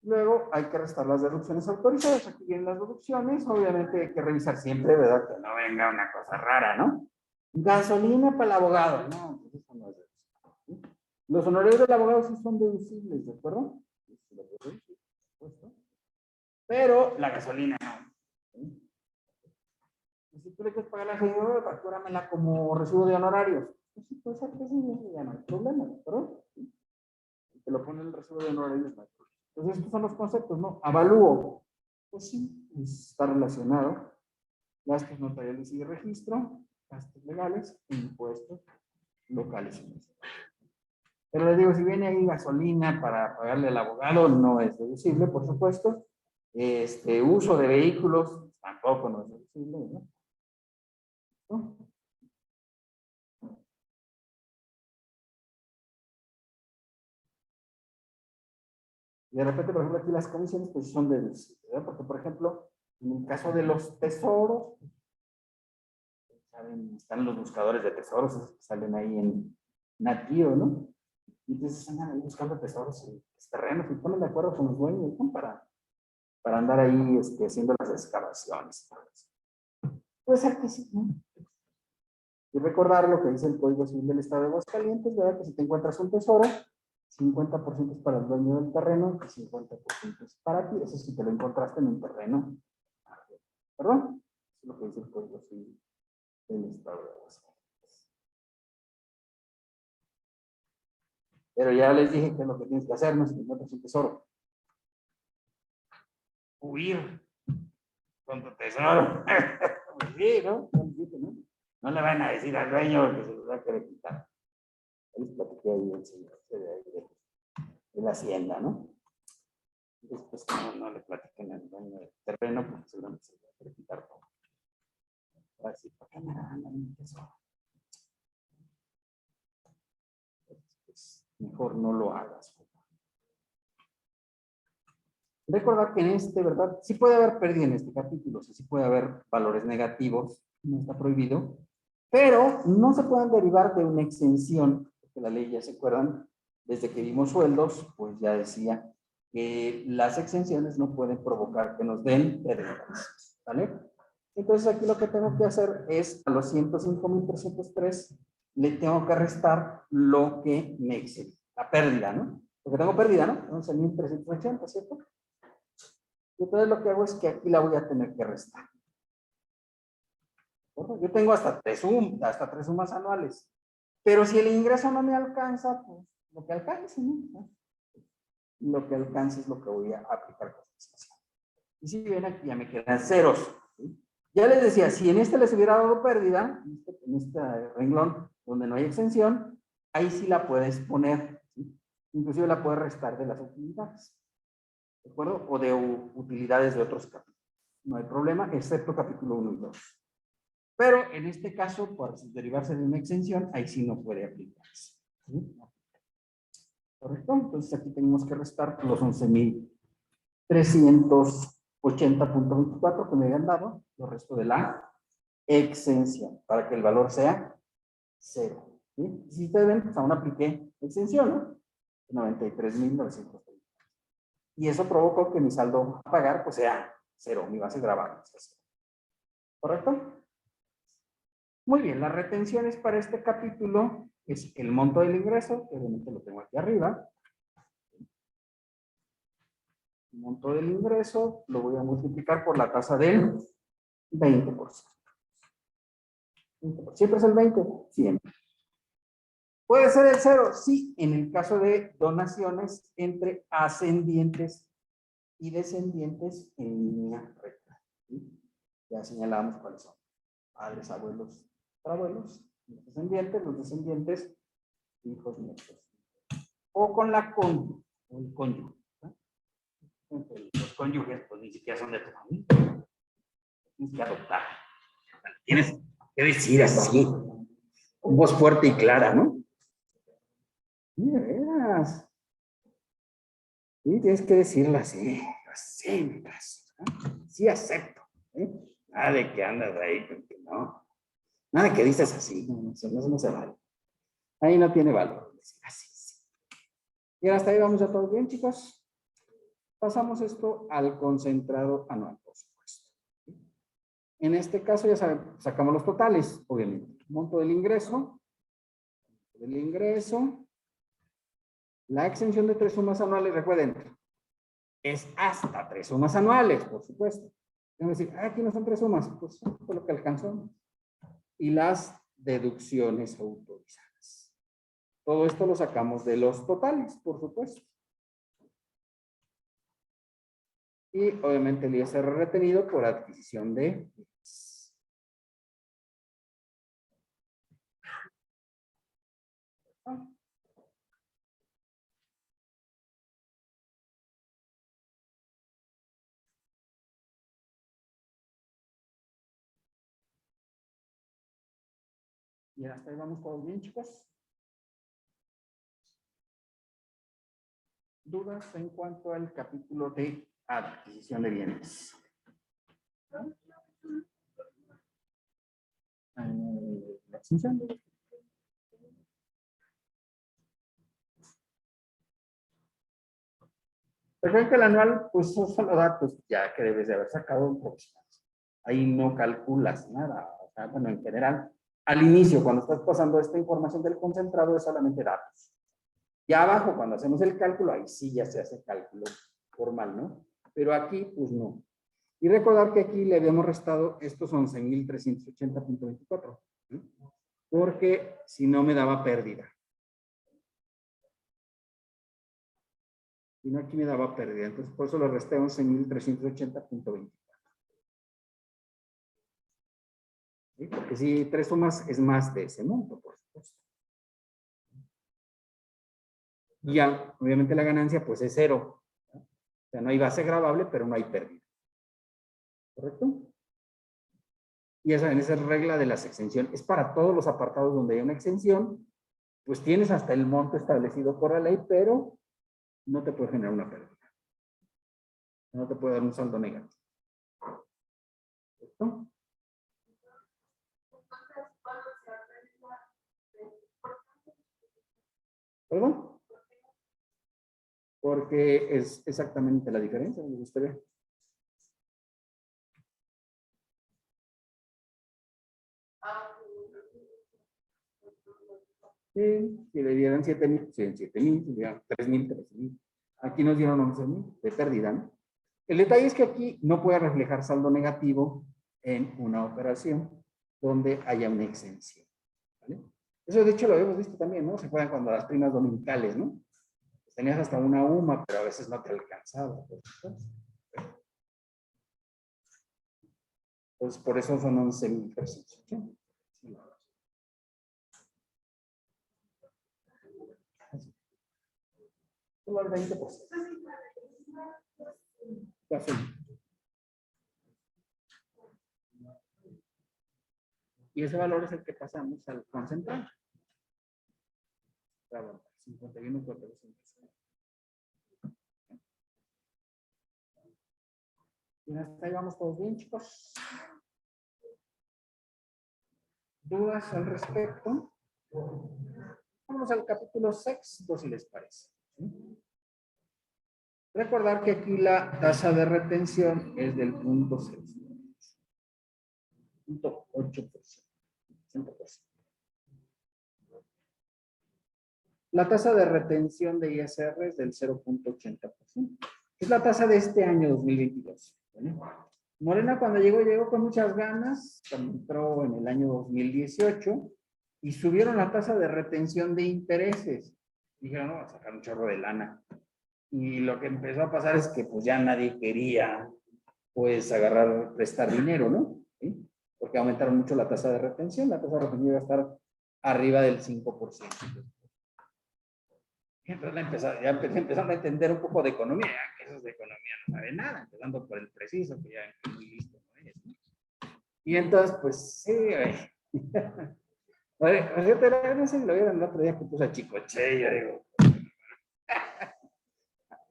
Luego hay que restar las deducciones autorizadas. Aquí vienen las deducciones. Obviamente hay que revisar siempre, ¿verdad? Que no venga una cosa rara, ¿no? Gasolina para el abogado. No, pues eso no es deducible. Los honorarios del abogado sí son deducibles, ¿de acuerdo? Pero la gasolina no. Si tú le quieres pagar la gasolina, factúramela como recibo de honorarios. Pues sí, puede ser que sí, ya no hay problema, ¿de acuerdo? Te lo pone el recibo de honorarios, no hay problema. Entonces, estos son los conceptos, ¿no? Avalúo. Pues sí, está relacionado. Gastos notariales y de registro, gastos legales, impuestos locales. Pero les digo, si viene ahí gasolina para pagarle al abogado, no es deducible, por supuesto. Uso de vehículos, tampoco no es deducible, ¿no? ¿No? Y de repente, por ejemplo, aquí las comisiones pues son deducibles, ¿verdad? Porque, por ejemplo, en el caso de los tesoros, ¿saben? Están los buscadores de tesoros, esos que salen ahí en Nat-Geo, ¿no? Y entonces andan ahí buscando tesoros en los terrenos y ponen de acuerdo con los dueños, ¿no? Para andar ahí haciendo las excavaciones. Puede ser que sí, ¿no? Y recordar lo que dice el Código Civil del Estado de Aguascalientes, ¿verdad? Que si te encuentras un tesoro, 50% es para el dueño del terreno y 50% es para ti. Eso sí te lo encontraste en un terreno. ¿Perdón? Eso es lo que dice el Código Civil del Estado de Aguascalientes. Pero ya les dije que es lo que tienes que hacer, no es que encuentres un tesoro. Huir. con tu tesoro. Pues sí, ¿no? No le van a decir al dueño que se los va a querer quitar. Ahí les platiqué ahí el señor de la hacienda, ¿no? Después no le platiquen al dueño del terreno porque seguramente se lo va a querer quitar todo. Así, ¿por qué me dan el tesoro? Pues, mejor no lo hagas. Recordar que en este, ¿verdad? Sí puede haber pérdida en este capítulo, sí puede haber valores negativos, no está prohibido, pero no se pueden derivar de una exención, porque la ley, ya se acuerdan, desde que vimos sueldos, pues ya decía que las exenciones no pueden provocar que nos den pérdidas, ¿vale? Entonces aquí lo que tengo que hacer es a los 105,303 le tengo que restar lo que me excede, la pérdida, ¿no? Porque tengo pérdida, ¿no? 11,380, ¿cierto? Y entonces lo que hago es que aquí la voy a tener que restar. Yo tengo hasta tres sumas anuales. Pero si el ingreso no me alcanza, pues lo que alcance, ¿no? Lo que alcance es lo que voy a aplicar. Y si ven aquí ya me quedan ceros. ¿Sí? Ya les decía, si en este les hubiera dado pérdida, en este renglón donde no hay exención, ahí sí la puedes poner. ¿Sí? Inclusive la puedes restar de las utilidades. ¿De acuerdo? O de utilidades de otros capítulos. No hay problema, excepto capítulo 1 y 2. Pero en este caso, por derivarse de una exención, ahí sí no puede aplicarse. ¿Sí? ¿Correcto? Entonces aquí tenemos que restar los 11,380,24 que me habían dado, lo resto de la exención, para que el valor sea 0. ¿Sí? Si ustedes ven, pues aún apliqué exención, ¿no? 93,930. Y eso provocó que mi saldo a pagar pues sea 0, mi base grabada. ¿Correcto? Muy bien, las retenciones para este capítulo es el monto del ingreso, que obviamente lo tengo aquí arriba. El monto del ingreso lo voy a multiplicar por la tasa del 20%. ¿Siempre es el 20? Siempre. ¿Puede ser el 0? Sí, en el caso de donaciones entre ascendientes y descendientes en línea recta. ¿Sí? Ya señalamos cuáles son. Padres, abuelos, abuelos, los descendientes, hijos, nietos. O con la cónyuge, o el cónyuge. ¿No? Los cónyuges, pues ni siquiera son de tu familia. Tienes que adoptar. Tienes que decir así, con voz fuerte y clara, ¿no? Mira, veras. Sí, tienes que decirlo así, así, ¿no? Sí acepto. ¿Eh? Nada de que andas ahí, porque no. Nada de que dices así, no se vale. Ahí no tiene valor decir así. Sí. Y hasta ahí vamos ya todos bien, chicos. Pasamos esto al concentrado anual, por supuesto. En este caso, ya saben, sacamos los totales, obviamente. Monto del ingreso. La exención de 3 sumas anuales, recuerden, es hasta 3 sumas anuales, por supuesto. Tengo que decir, aquí no son 3 sumas, pues fue lo que alcanzó. Y las deducciones autorizadas. Todo esto lo sacamos de los totales, por supuesto. Y obviamente el ISR retenido por adquisición de bienes. Y hasta ahí vamos todos bien, chicos. ¿Dudas en cuanto al capítulo de adquisición de bienes? La exención. Recuerden que el anual, pues son solo datos ya que debes de haber sacado un profesional. Ahí no calculas nada. O sea, bueno, en general, al inicio, cuando estás pasando esta información del concentrado, es solamente datos. Ya abajo, cuando hacemos el cálculo, ahí sí ya se hace cálculo formal, ¿no? Pero aquí, pues no. Y recordar que aquí le habíamos restado estos 11,380,24, ¿sí? Porque si no me daba pérdida. Si no, aquí me daba pérdida. Entonces, por eso le resté 11,380,24. ¿sí? Porque si 3 sumas es más de ese monto, por supuesto. Y ya, obviamente la ganancia pues es 0. ¿no? O sea, no hay base gravable, pero no hay pérdida. ¿Correcto? Y esa es regla de las exenciones. Es para todos los apartados donde hay una exención, pues tienes hasta el monto establecido por la ley, pero no te puede generar una pérdida. No te puede dar un saldo negativo. ¿Correcto? ¿Perdón? Porque es exactamente la diferencia, me gustaría. Sí, si le dieran 7,000, pues en 7,000, si le dieran 3,000, 13,000. Aquí nos dieron 11,000 de pérdida, ¿no? El detalle es que aquí no puede reflejar saldo negativo en una operación donde haya una exención. ¿Vale? Eso de hecho lo habíamos visto también, ¿no? Se acuerdan cuando las primas dominicales, ¿no? Tenías hasta una UMA, pero a veces no te alcanzaba. Entonces, por eso son 11,000 pesos. ¿Sí? Solo el 20%. Casi. Y ese valor es el que pasamos al concentrado. 51,400. Y hasta ahí vamos todos bien, chicos. ¿Dudas al respecto? Vamos al capítulo 6, si les parece. ¿Sí? Recordar que aquí la tasa de retención es del 0.8%. La tasa de retención de ISR es del 0.80%. Es la tasa de este año 2022. ¿Vale? Morena cuando llegó con muchas ganas, entró en el año 2018 y subieron la tasa de retención de intereses. Dijeron, no, va a sacar un chorro de lana. Y lo que empezó a pasar es que pues ya nadie quería pues prestar dinero, ¿no? ¿Sí? Porque aumentaron mucho la tasa de retención. La tasa de retención iba a estar arriba del 5%. Entonces empezaron a entender un poco de economía, que esos de economía no saben nada, empezando por el preciso, que ya es muy listo, ¿no? Y entonces, pues, sí, no sé si lo vieron el otro día que puso a Chicoche, yo digo,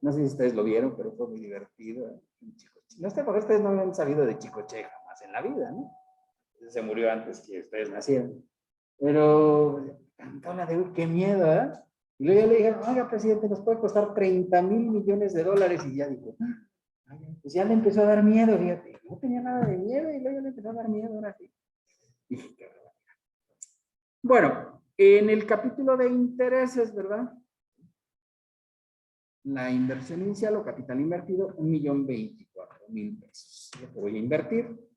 no sé si ustedes lo vieron, pero fue muy divertido. No sé, porque ustedes no habían sabido de Chicoche jamás en la vida, ¿no? Se murió antes que ustedes nacieran. Pero, cantona de qué miedo, ¿eh? Y luego ya le dijeron, oiga, presidente, nos puede costar 30,000 millones de dólares. Y ya dijo, pues ya le empezó a dar miedo, fíjate. No tenía nada de miedo y luego le empezó a dar miedo, ahora sí. Bueno, en el capítulo de intereses, ¿verdad? La inversión inicial o capital invertido, 1,024,000 pesos. Lo que voy a invertir.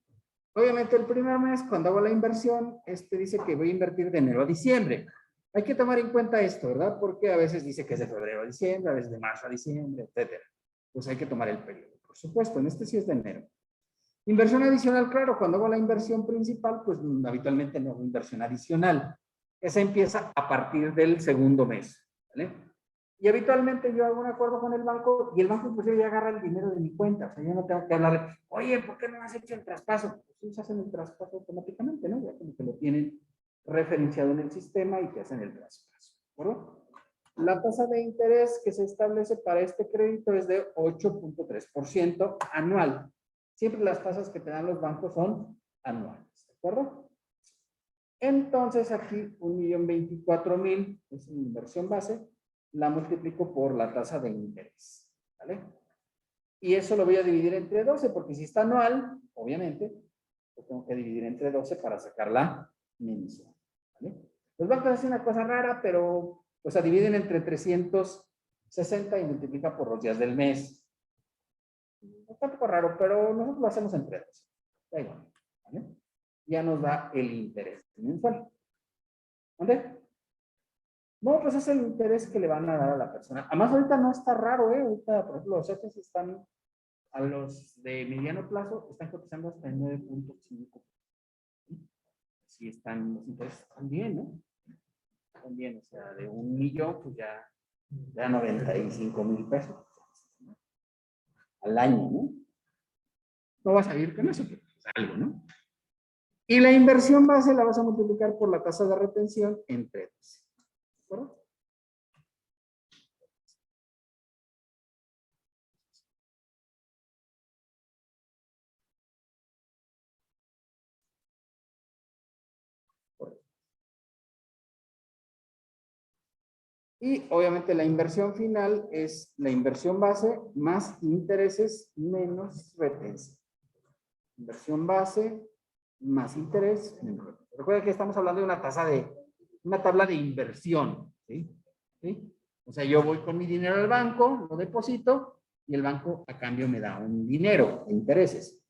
Obviamente el primer mes, cuando hago la inversión, dice que voy a invertir de enero a diciembre. Hay que tomar en cuenta esto, ¿verdad? Porque a veces dice que es de febrero a diciembre, a veces de marzo a diciembre, etcétera. Pues hay que tomar el periodo. Por supuesto, en este sí es de enero. Inversión adicional, claro, cuando hago la inversión principal, pues habitualmente no hago inversión adicional. Esa empieza a partir del segundo mes, ¿vale? Y habitualmente yo hago un acuerdo con el banco y el banco inclusive ya agarra el dinero de mi cuenta. O sea, yo no tengo que hablarle, oye, ¿por qué no has hecho el traspaso? Pues se hacen el traspaso automáticamente, ¿no? Ya como que lo tienen referenciado en el sistema y te hacen el traspaso, ¿de acuerdo? La tasa de interés que se establece para este crédito es de 8.3% anual. Siempre las tasas que te dan los bancos son anuales, ¿de acuerdo? Entonces aquí 1,024,000 es una inversión base, la multiplico por la tasa de interés, ¿vale? Y eso lo voy a dividir entre 12, porque si está anual, obviamente, lo tengo que dividir entre 12 para sacar la mensual, ¿vale? Los bancos hacen una cosa rara, pero, o sea, dividen entre 360 y multiplica por los días del mes. Está un poco raro, pero nosotros lo hacemos entre 12. Da igual, ¿vale? Ya nos da el interés mensual. ¿Dónde? No, pues es el interés que le van a dar a la persona. Además, ahorita no está raro, ¿eh? Ahorita, por ejemplo, los CETES están, a los de mediano plazo, están cotizando hasta el 9.5. sí están, los intereses también, ¿no? También, o sea, de 1,000,000, pues ya 95,000 pesos al año, ¿no? No vas a ir con eso, pero es algo, ¿no? Y la inversión base la vas a multiplicar por la tasa de retención entre 12. ¿De acuerdo? Y obviamente la inversión final es la inversión base más intereses menos retención. Inversión base más interés menos retención. Recuerda que estamos hablando de una tabla de inversión. ¿Sí? ¿Sí? O sea, yo voy con mi dinero al banco, lo deposito y el banco a cambio me da un dinero de intereses.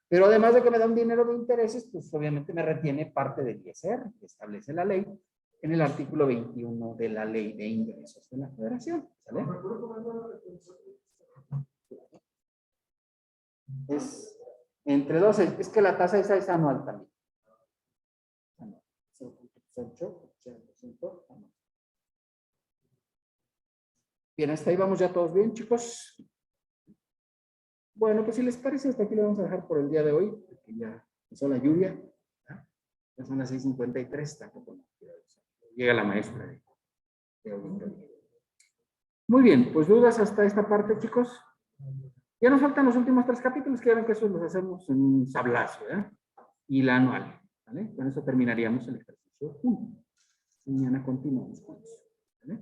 Pero además de que me da un dinero de intereses, pues obviamente me retiene parte del ISR que establece la ley en el artículo 21 de la Ley de Ingresos de la Federación. ¿Sale? Es entre 12, es que la tasa esa es anual también. 0.8% anual. Bien, hasta ahí vamos ya todos bien, chicos. Bueno, pues si les parece, hasta aquí lo vamos a dejar por el día de hoy, porque ya empezó la lluvia. ¿Ah? Ya son las 6:53, tampoco llega la maestra de auditoría. Muy bien, pues dudas hasta esta parte, chicos. Ya nos faltan los últimos 3 capítulos, que ya ven que esos los hacemos en un sablazo, ¿eh? Y la anual, ¿vale? Con eso terminaríamos el ejercicio 1. Mañana continuamos con eso, ¿vale?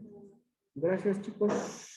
Gracias, chicos.